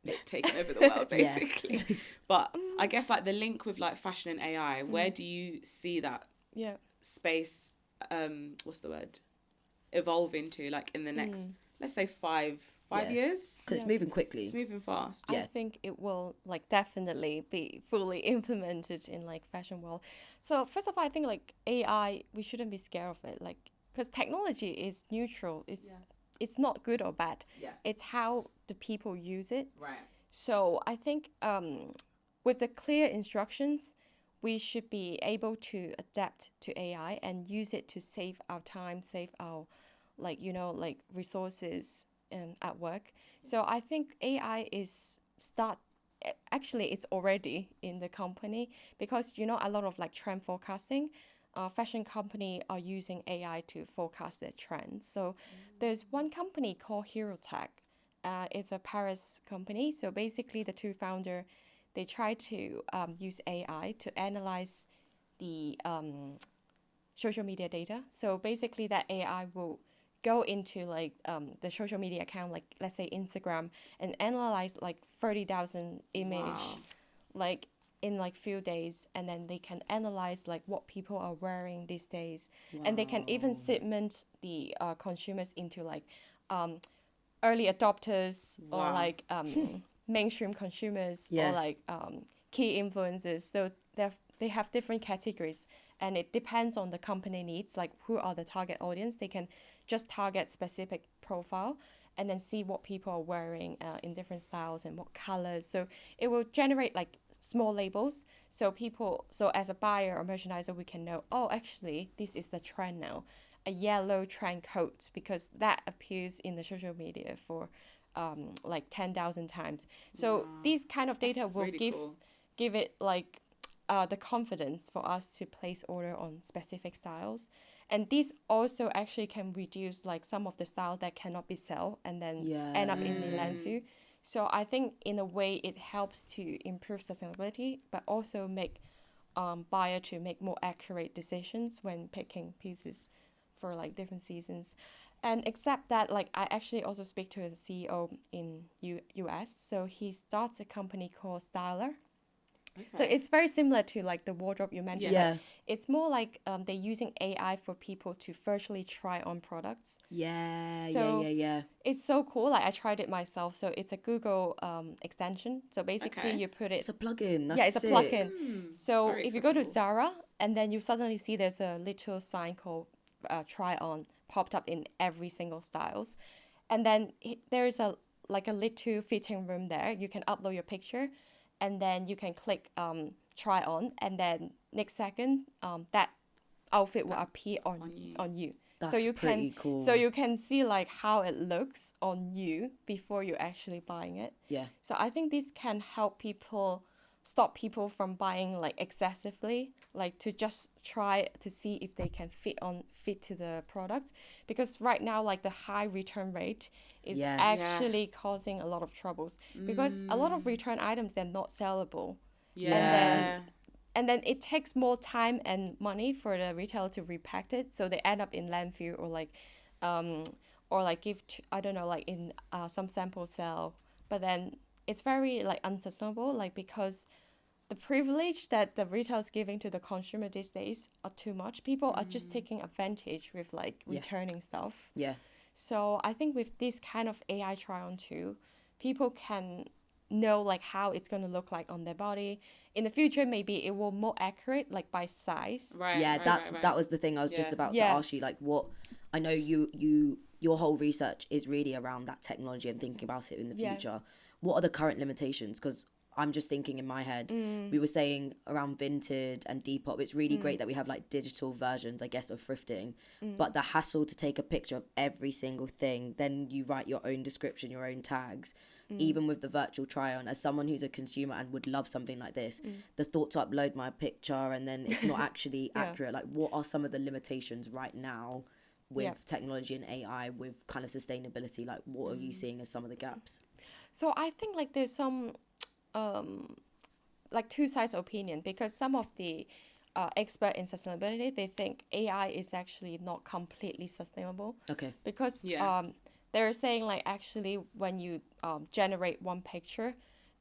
it taking over the world, basically. But I guess like the link with like fashion and AI, where do you see that space? What's the word? Evolve into, like, in the next, let's say 5 years, because it's moving quickly, it's moving fast. I think it will like definitely be fully implemented in like fashion world. So first of all, I think like AI, we shouldn't be scared of it, like, because technology is neutral. It's not good or bad. It's how the people use it. Right. So I think with the clear instructions, we should be able to adapt to AI and use it to save our time, save our like, you know, like resources at work. So I think AI is actually it's already in the company, because, you know, a lot of like trend forecasting, fashion company are using AI to forecast their trends. So there's one company called Hero Tech. It's a Paris company. So basically the two founder, they try to use AI to analyze the social media data. So basically that AI will go into like the social media account, like let's say Instagram, and analyze like 30,000 image like in like few days, and then they can analyze like what people are wearing these days. And they can even segment the consumers into like early adopters or like mainstream consumers or like key influencers. So they have different categories, and it depends on the company needs, like who are the target audience. They can just target specific profile and then see what people are wearing in different styles and what colors. So it will generate like small labels. So as a buyer or merchandiser, we can know, oh, actually, this is the trend now, a yellow trend coat, because that appears in the social media for like 10,000 times. So these kind of data will really give it like the confidence for us to place order on specific styles. And this also actually can reduce like some of the style that cannot be sold and then end up in the landfill. So I think in a way it helps to improve sustainability, but also make buyer to make more accurate decisions when picking pieces for like different seasons. And except that, like, I actually also speak to a CEO in US. So he starts a company called Styler. Okay. So it's very similar to like the wardrobe you mentioned. Yeah. It's more like they're using AI for people to virtually try on products. Yeah. It's so cool. Like I tried it myself. So it's a Google extension. So basically you put it. It's a plugin. It's a plugin. So if you go to Zara and then you suddenly see there's a little sign called try on popped up in every single styles, and then there's a little fitting room there. You can upload your picture. And then you can click try on, and then next second, that outfit will appear on you. That's so you pretty can cool. So you can see like how it looks on you before you're actually buying it. Yeah. So I think this can help stop people from buying like excessively, like to just try to see if they can fit to the product, because right now like the high return rate is actually causing a lot of troubles, because a lot of return items, they're not sellable. And then it takes more time and money for the retailer to repack it, so they end up in landfill or like give I don't know, like in some sample sell, but then it's very like unsustainable, like because the privilege that the retail is giving to the consumer these days are too much. People are just taking advantage with like returning stuff. Yeah. So I think with this kind of AI try-on too, people can know like how it's going to look like on their body. In the future, maybe it will more accurate, like by size. Right. Yeah, that was the thing I was just about to ask you. Like, what I know your whole research is really around that technology and thinking about it in the future. What are the current limitations? Because I'm just thinking in my head, we were saying around Vinted and Depop, it's really great that we have like digital versions, I guess, of thrifting, but the hassle to take a picture of every single thing, then you write your own description, your own tags, even with the virtual try on, as someone who's a consumer and would love something like this, the thought to upload my picture and then it's not actually accurate. Like, what are some of the limitations right now with technology and AI, with kind of sustainability? Like, what are you seeing as some of the gaps? So I think like there's some like two sides of opinion, because some of the expert in sustainability, they think AI is actually not completely sustainable. Okay. Because they're saying like actually when you generate one picture,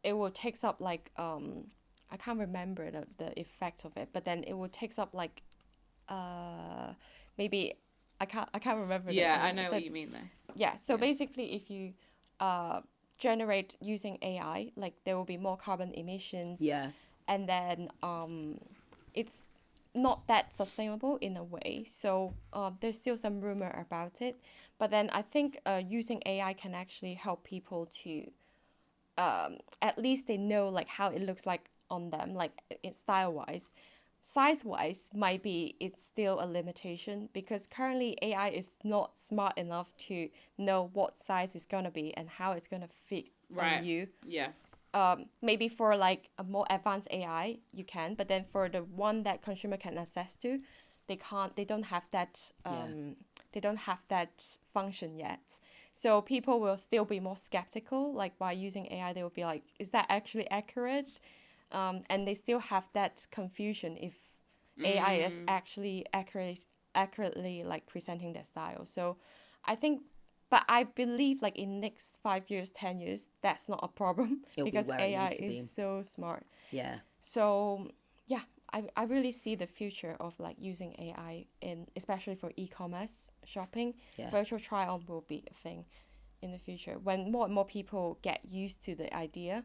it will takes up like I can't remember the effect of it, but then it will takes up like maybe I can't remember. I know what you mean there. Yeah. So basically, if you generate using AI, like there will be more carbon emissions. Yeah. And then it's not that sustainable in a way. So there's still some rumor about it. But then I think using AI can actually help people to at least they know like how it looks like on them, like it's style wise. Size wise might be it's still a limitation, because currently AI is not smart enough to know what size it's gonna be and how it's gonna fit on you. Yeah. Maybe for like a more advanced AI you can, but then for the one that consumer can access to, they don't have that function yet. So people will still be more skeptical, like by using AI they will be like, is that actually accurate? And they still have that confusion if AI is actually accurately like presenting their style. So I think, but I believe like in next 5 years, 10 years, that's not a problem. It'll because be AI is so smart. Yeah. So yeah, I really see the future of like using AI in, especially for e-commerce shopping. Yeah. Virtual try-on will be a thing in the future when more and more people get used to the idea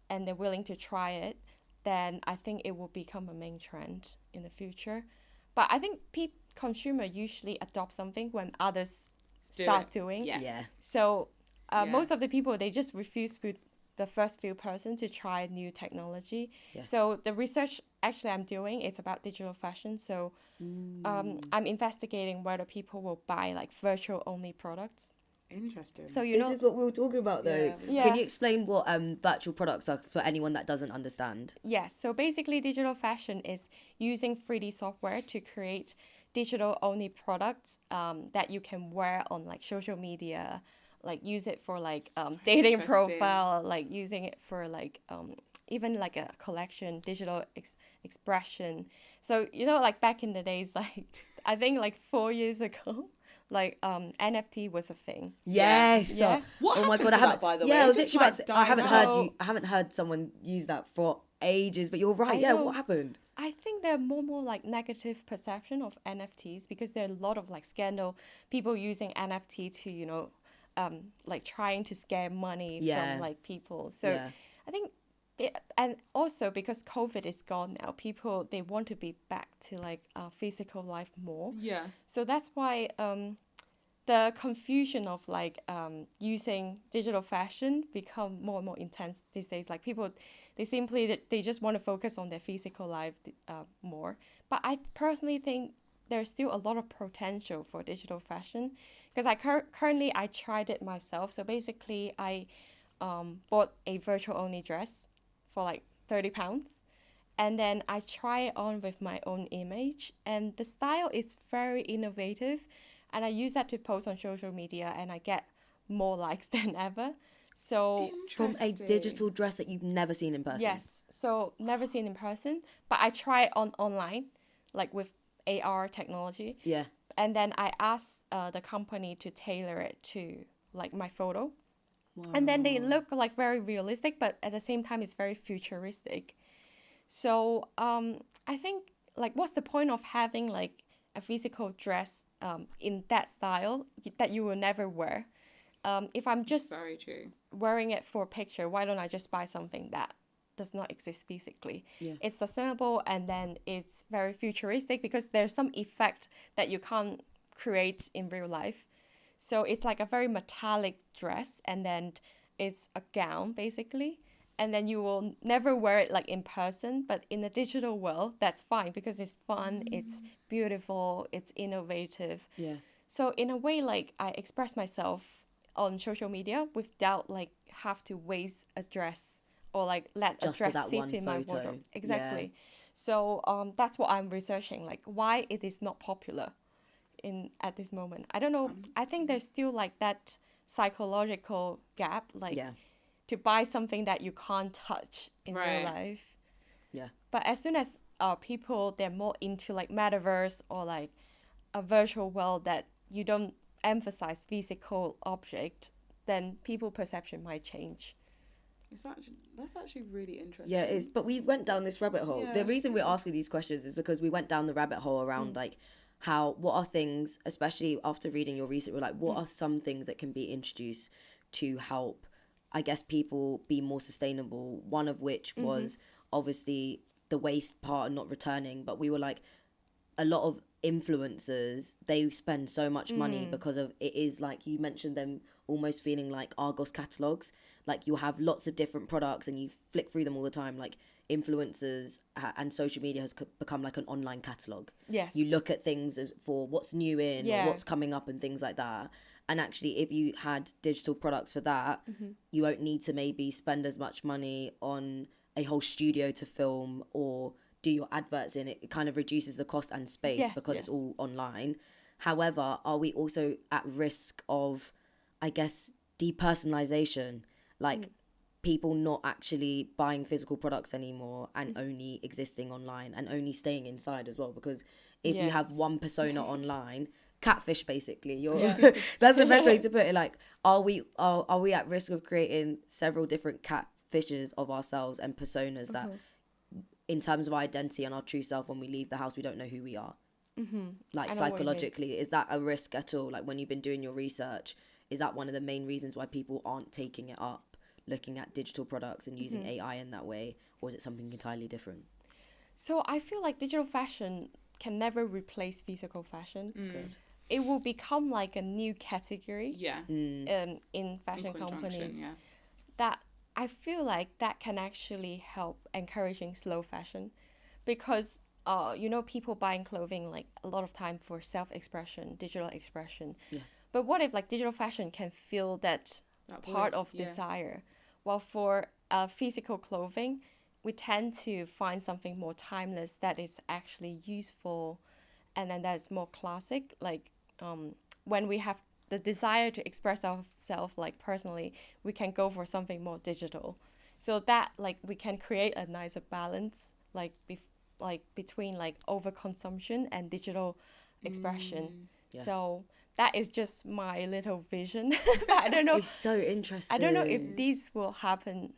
and they're willing to try it. Then I think it will become a main trend in the future. But I think consumer usually adopt something when others start doing. Yeah. So most of the people, they just refuse with the first few person to try new technology. Yeah. So the research actually I'm doing, it's about digital fashion. So I'm investigating whether people will buy like virtual only products. Interesting. So This is what we were talking about though. Yeah. Can you explain what virtual products are for anyone that doesn't understand? Yes, so basically digital fashion is using 3D software to create digital only products that you can wear on like social media, like use it for like dating profile, like using it for like even like a collection, digital expression. So, you know, like back in the days, like I think like 4 years ago, like NFT was a thing. Yes. Yeah. What oh my happened god, to that, by the way? Yeah, I was Just, literally about to, I died haven't out. heard I haven't heard someone use that for ages, but you're right. I know. What happened? I think there are more like negative perception of NFTs because there are a lot of like scandal, people using NFT to, you know, like trying to scam money from like people. So I think and also because COVID is gone now, people, they want to be back to like physical life more. Yeah. So that's why the confusion of like using digital fashion become more and more intense these days. Like people, they just want to focus on their physical life more. But I personally think there's still a lot of potential for digital fashion because I currently I tried it myself. So basically I bought a virtual only dress for like £30. And then I try it on with my own image. And the style is very innovative. And I use that to post on social media and I get more likes than ever. So from a digital dress that you've never seen in person. Yes. So never seen in person. But I try it on online, like with AR technology. Yeah. And then I asked the company to tailor it to like my photo. Wow. And then they look like very realistic, but at the same time it's very futuristic. So I think like what's the point of having like a physical dress in that style that you will never wear? If I'm just very true. Wearing it for a picture, why don't I just buy something that does not exist physically? Yeah. It's sustainable and then it's very futuristic because there's some effect that you can't create in real life. So it's like a very metallic dress and then it's a gown basically. and then you will never wear it like in person, but in the digital world, that's fine because it's fun, it's beautiful, it's innovative. Yeah. So in a way, like I express myself on social media without like have to waste a dress or like let Just a for dress that sit one in my photo. wardrobe. Exactly. So that's what I'm researching, like why it is not popular in at this moment. I don't know. I think there's still like that psychological gap, like to buy something that you can't touch in real life. Yeah. But as soon as people, they're more into like metaverse or like a virtual world that you don't emphasize physical object, then people perception might change. That's actually really interesting. Yeah, it is. But we went down this rabbit hole. The reason we're asking these questions is because we went down the rabbit hole around like what are things, especially after reading your research, we're like, what are some things that can be introduced to help, I guess, people be more sustainable? One of which was obviously the waste part and not returning. But we were like, a lot of influencers, they spend so much money because of it is like you mentioned them almost feeling like Argos catalogs. Like you have lots of different products and you flick through them all the time. Like influencers and social media has become like an online catalog. Yes. You look at things for what's new in or what's coming up and things like that. And actually, if you had digital products for that, you won't need to maybe spend as much money on a whole studio to film or do your adverts in. It kind of reduces the cost and space because it's all online. However, are we also at risk of, I guess, depersonalization? Like people not actually buying physical products anymore and only existing online and only staying inside as well? Because if you have one persona online, catfish basically, that's the best way to put it. Like, are we at risk of creating several different catfishes of ourselves and personas that in terms of our identity and our true self, when we leave the house we don't know who we are? Like psychologically, is that a risk at all? Like when you've been doing your research, is that one of the main reasons why people aren't taking it up, looking at digital products and using AI in that way, or is it something entirely different? So I feel like digital fashion can never replace physical fashion. It will become like a new category in fashion companies that I feel like that can actually help encouraging slow fashion, because people buying clothing like a lot of time for self-expression, digital expression. But what if like digital fashion can feel that part of desire? While for physical clothing, we tend to find something more timeless that is actually useful, and then that's more classic. Like when we have the desire to express ourselves like personally, we can go for something more digital. So that like we can create a nicer balance like between like overconsumption and digital expression. So that is just my little vision. But I don't know. It's so interesting. I don't know if this will happen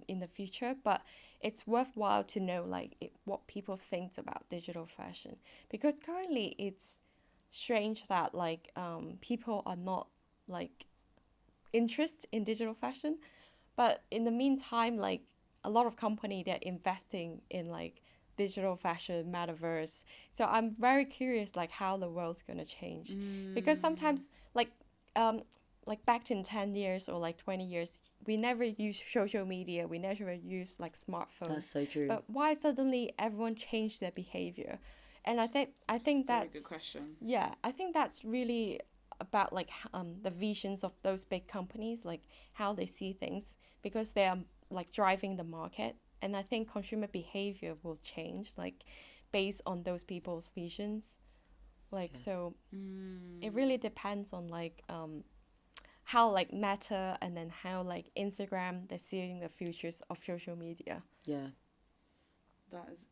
in the future, but it's worthwhile to know like what people think about digital fashion, because currently it's strange that like people are not like interested in digital fashion, but in the meantime like a lot of company, they're investing in like digital fashion, metaverse. So I'm very curious like how the world's gonna change, because sometimes like back in 10 years or like 20 years, we never use social media, we never use like smartphones. That's so true. But why suddenly everyone changed their behavior? And I think that's a very good question. Yeah, I think that's really about like the visions of those big companies, like how they see things, because they are like driving the market. And I think consumer behavior will change like based on those people's visions. Like so it really depends on like how like Meta and then how like Instagram, they're seeing the futures of social media. That is,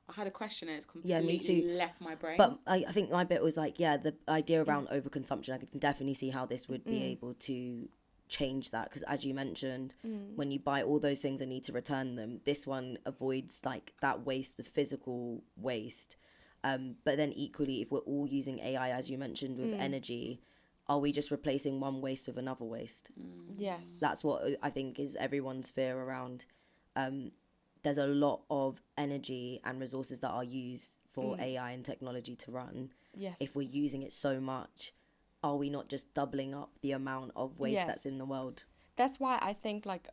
I had a question and it's completely left my brain. But I think my bit was like, the idea around overconsumption, I can definitely see how this would be able to change that, because as you mentioned, when you buy all those things and need to return them, this one avoids like that waste, the physical waste. But then equally, if we're all using AI, as you mentioned, with energy, are we just replacing one waste with another waste? Yes. That's what I think is everyone's fear around. There's a lot of energy and resources that are used for AI and technology to run. Yes. If we're using it so much, are we not just doubling up the amount of waste that's in the world? that's why I think like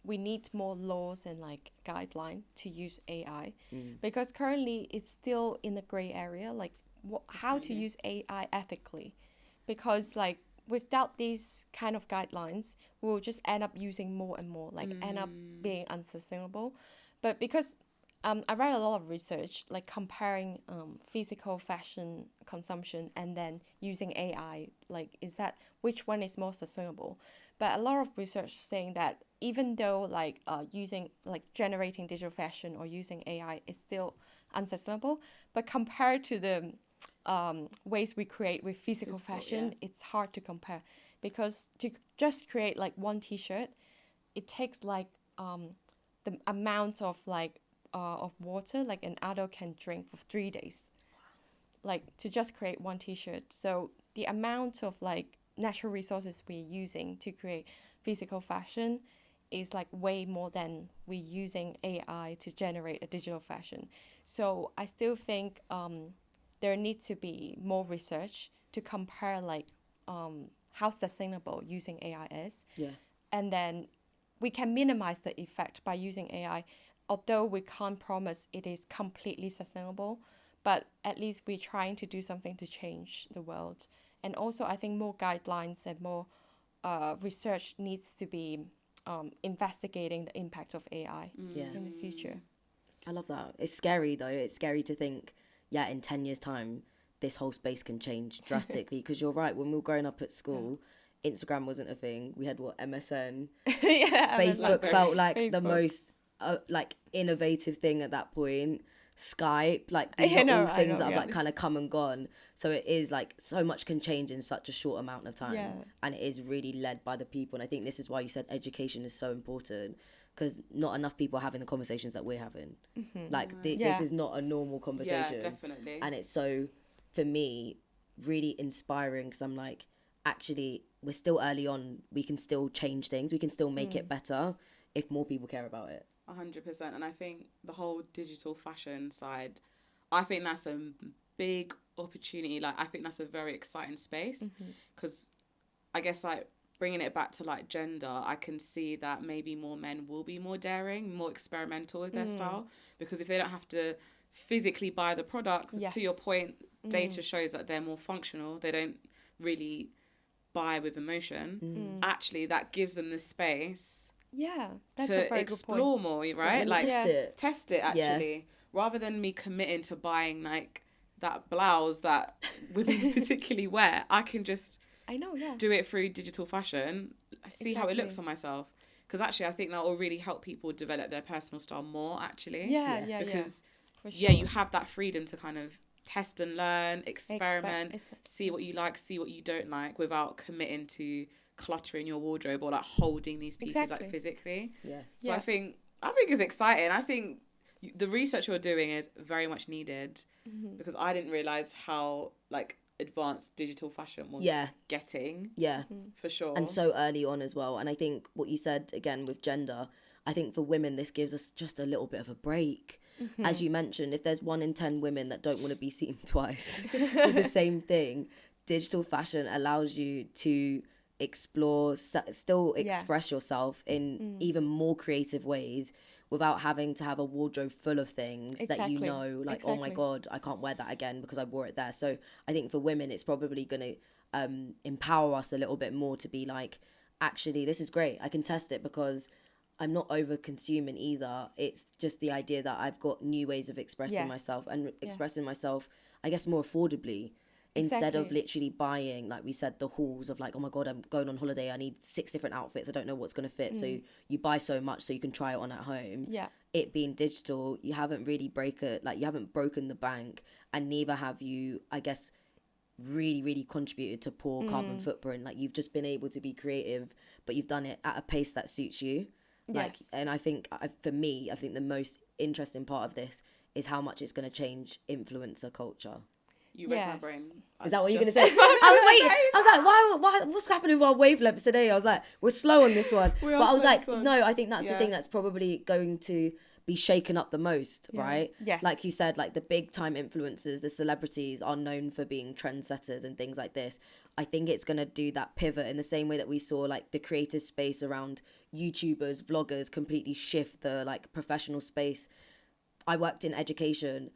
we need more laws and like guideline to use AI, because currently it's still in the gray area, like how to use AI ethically, because like without these kind of guidelines, we'll just end up using more and more, like end up being unsustainable. But because I read a lot of research, like comparing physical fashion consumption and then using AI, like which one is more sustainable? But a lot of research saying that even though like using like generating digital fashion or using AI is still unsustainable, but compared to the ways we create with physical fashion, it's hard to compare, because to just create like one T-shirt, it takes like the amount of like of water like an adult can drink for 3 days, like to just create one T-shirt. So the amount of like natural resources we're using to create physical fashion is like way more than we using AI to generate a digital fashion. So I still think there needs to be more research to compare like how sustainable using AI is. And then we can minimize the effect by using AI, although we can't promise it is completely sustainable, but at least we're trying to do something to change the world. And also I think more guidelines and more research needs to be investigating the impact of AI in the future. I love that. It's scary though. It's scary to think, in 10 years time, this whole space can change drastically. Because you're right, when we were growing up at school, Instagram wasn't a thing. We had MSN. Facebook felt like the most like innovative thing at that point. Skype, like these are all things that have like kind of come and gone. So it is like so much can change in such a short amount of time, and it is really led by the people. And I think this is why you said education is so important, because not enough people are having the conversations that we're having. Like this is not a normal conversation. Definitely. And it's so, for me, really inspiring, because I'm like, actually we're still early on. We can still change things. We can still make it better if more people care about it. 100%. And I think the whole digital fashion side, I think that's a big opportunity. Like, I think that's a very exciting space, because I guess like bringing it back to like gender, I can see that maybe more men will be more daring, more experimental with their style, because if they don't have to physically buy the products, to your point, data shows that they're more functional. They don't really buy with emotion. Actually, that gives them the space that's to explore more, right? Like test it actually, rather than me committing to buying like that blouse that women particularly wear. I can just do it through digital fashion, see how it looks on myself, because actually I think that will really help people develop their personal style more actually. Because you have that freedom to kind of test and learn, experiment, see what you like, see what you don't like, without committing to cluttering your wardrobe or like holding these pieces like physically. So I think it's exciting. I think the research you're doing is very much needed, because I didn't realize how like advanced digital fashion was getting. For sure. And so early on as well. And I think what you said again with gender, I think for women this gives us just a little bit of a break. As you mentioned, if there's 1 in 10 women that don't want to be seen twice with the same thing, digital fashion allows you to explore, still express yourself in even more creative ways, without having to have a wardrobe full of things that you know, like, oh my God, I can't wear that again because I wore it there. So I think for women, it's probably going to empower us a little bit more to be like, actually, this is great. I can test it because I'm not over consuming either. It's just the idea that I've got new ways of expressing myself and expressing myself, I guess, more affordably. Instead of literally buying, like we said, the hauls of like, oh my God, I'm going on holiday, I need 6 different outfits, I don't know what's going to fit. So you buy so much so you can try it on at home. It being digital, you haven't really you haven't broken the bank, and neither have you, I guess, really contributed to poor carbon footprint. Like, you've just been able to be creative, but you've done it at a pace that suits you. Like, and I think for me, I think the most interesting part of this is how much it's going to change influencer culture. You read my brain. Is that what you're going to say? I was waiting. I was like, why? What's happening with our wavelengths today? I was like, we're slow on this one. But I was like, no, I think that's the thing that's probably going to be shaken up the most, right? Yes. Like you said, like the big time influencers, the celebrities are known for being trendsetters and things like this. I think it's going to do that pivot in the same way that we saw like the creative space around YouTubers, vloggers completely shift the like professional space. I worked in education.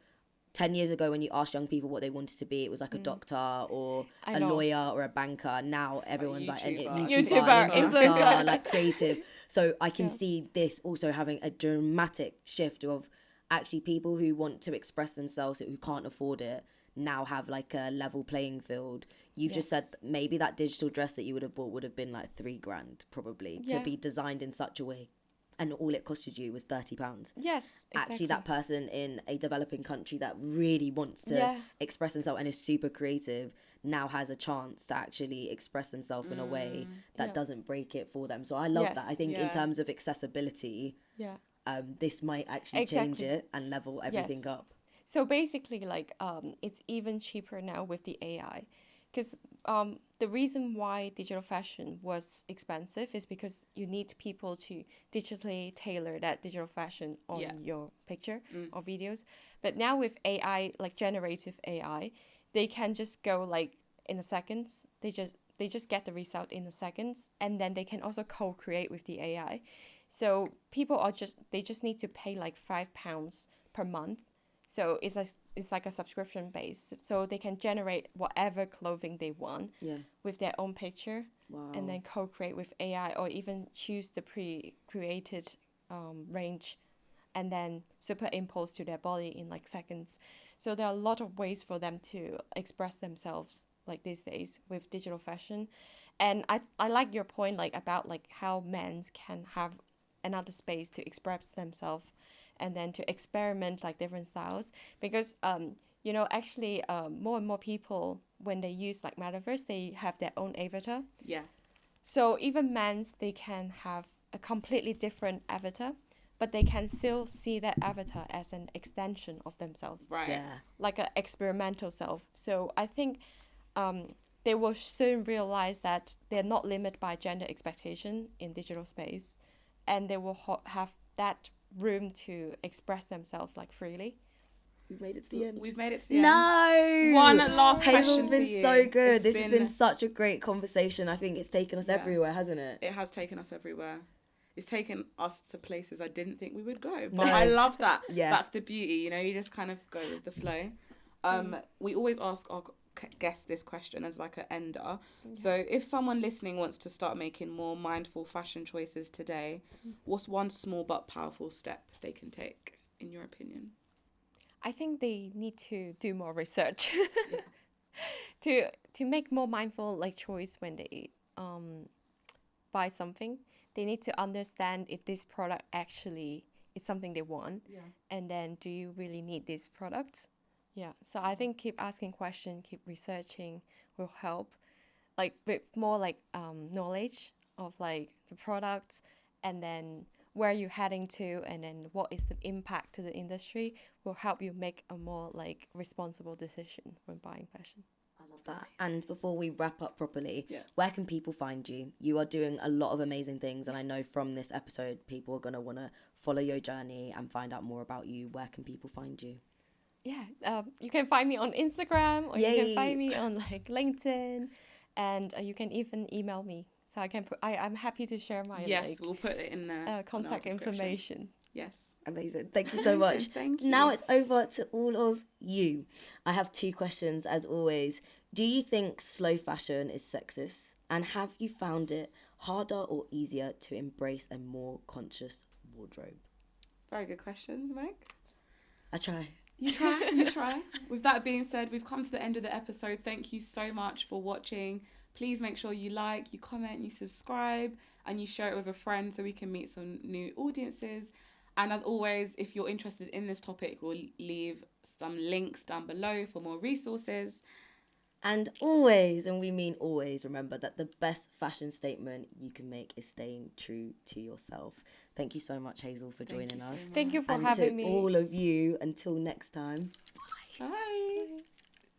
10 years ago, when you asked young people what they wanted to be, it was like a doctor or a lawyer or a banker. Now everyone's like an YouTuber, influencer, like creative. So I can see this also having a dramatic shift of actually people who want to express themselves, who can't afford it, now have like a level playing field. You've just said maybe that digital dress that you would have bought would have been like $3,000 probably to be designed in such a way. And all it costed you was £30. Yes, exactly. Actually, that person in a developing country that really wants to express themselves and is super creative now has a chance to actually express themselves in a way that doesn't break it for them. So I love that. I think in terms of accessibility, this might actually change it and level everything up. So basically, like, it's even cheaper now with the AI. Because the reason why digital fashion was expensive is because you need people to digitally tailor that digital fashion on your picture or videos. But now with AI, like generative AI, they can just go like in a second. They just get the result in a second, and then they can also co-create with the AI. So people they just need to pay like £5 per month. So it's like a subscription base. So they can generate whatever clothing they want with their own picture and then co-create with AI, or even choose the pre-created range and then superimpose to their body in like seconds. So there are a lot of ways for them to express themselves like these days with digital fashion. And I like your point like about like how men can have another space to express themselves and then to experiment like different styles, because actually more and more people, when they use like metaverse, they have their own avatar. So even men, they can have a completely different avatar, but they can still see that avatar as an extension of themselves, like an experimental self. So I think they will soon realize that they're not limited by gender expectation in digital space, and they will have that room to express themselves like freely. We've made it to the end. We've made it to the end. No! One last Hazel's question been for you. so good. This has been such a great conversation. I think it's taken us everywhere, hasn't it? It has taken us everywhere. It's taken us to places I didn't think we would go. But I love that. That's the beauty, you just kind of go with the flow. We always ask our guests this question as like an ender. So if someone listening wants to start making more mindful fashion choices today, what's one small but powerful step they can take, in your opinion? I think they need to do more research to make more mindful like choice when they buy something. They need to understand if this product actually is something they want, and then do you really need this product? So I think keep asking questions, keep researching will help, like with more like knowledge of like the products, and then where you're heading to, and then what is the impact to the industry will help you make a more like responsible decision when buying fashion. I love that. And before we wrap up properly, where can people find you? You are doing a lot of amazing things, and I know from this episode people are going to want to follow your journey and find out more about you. Where can people find you? You can find me on Instagram, or you can find me on like LinkedIn, and you can even email me. So I'm happy to share my we'll put it in the contact information. Yes. Amazing. Thank you so much. Thank you. Now it's over to all of you. I have 2 questions as always. Do you think slow fashion is sexist? And have you found it harder or easier to embrace a more conscious wardrobe? Very good questions, Meg. I try. You try. With that being said, we've come to the end of the episode. Thank you so much for watching. Please make sure you like, you comment, you subscribe, and you share it with a friend so we can meet some new audiences. And as always, if you're interested in this topic, we'll leave some links down below for more resources. And always, and we mean always, remember that the best fashion statement you can make is staying true to yourself. Thank you so much, Hazel, for joining us. Thank you for having me. And to all of you, until next time. Bye.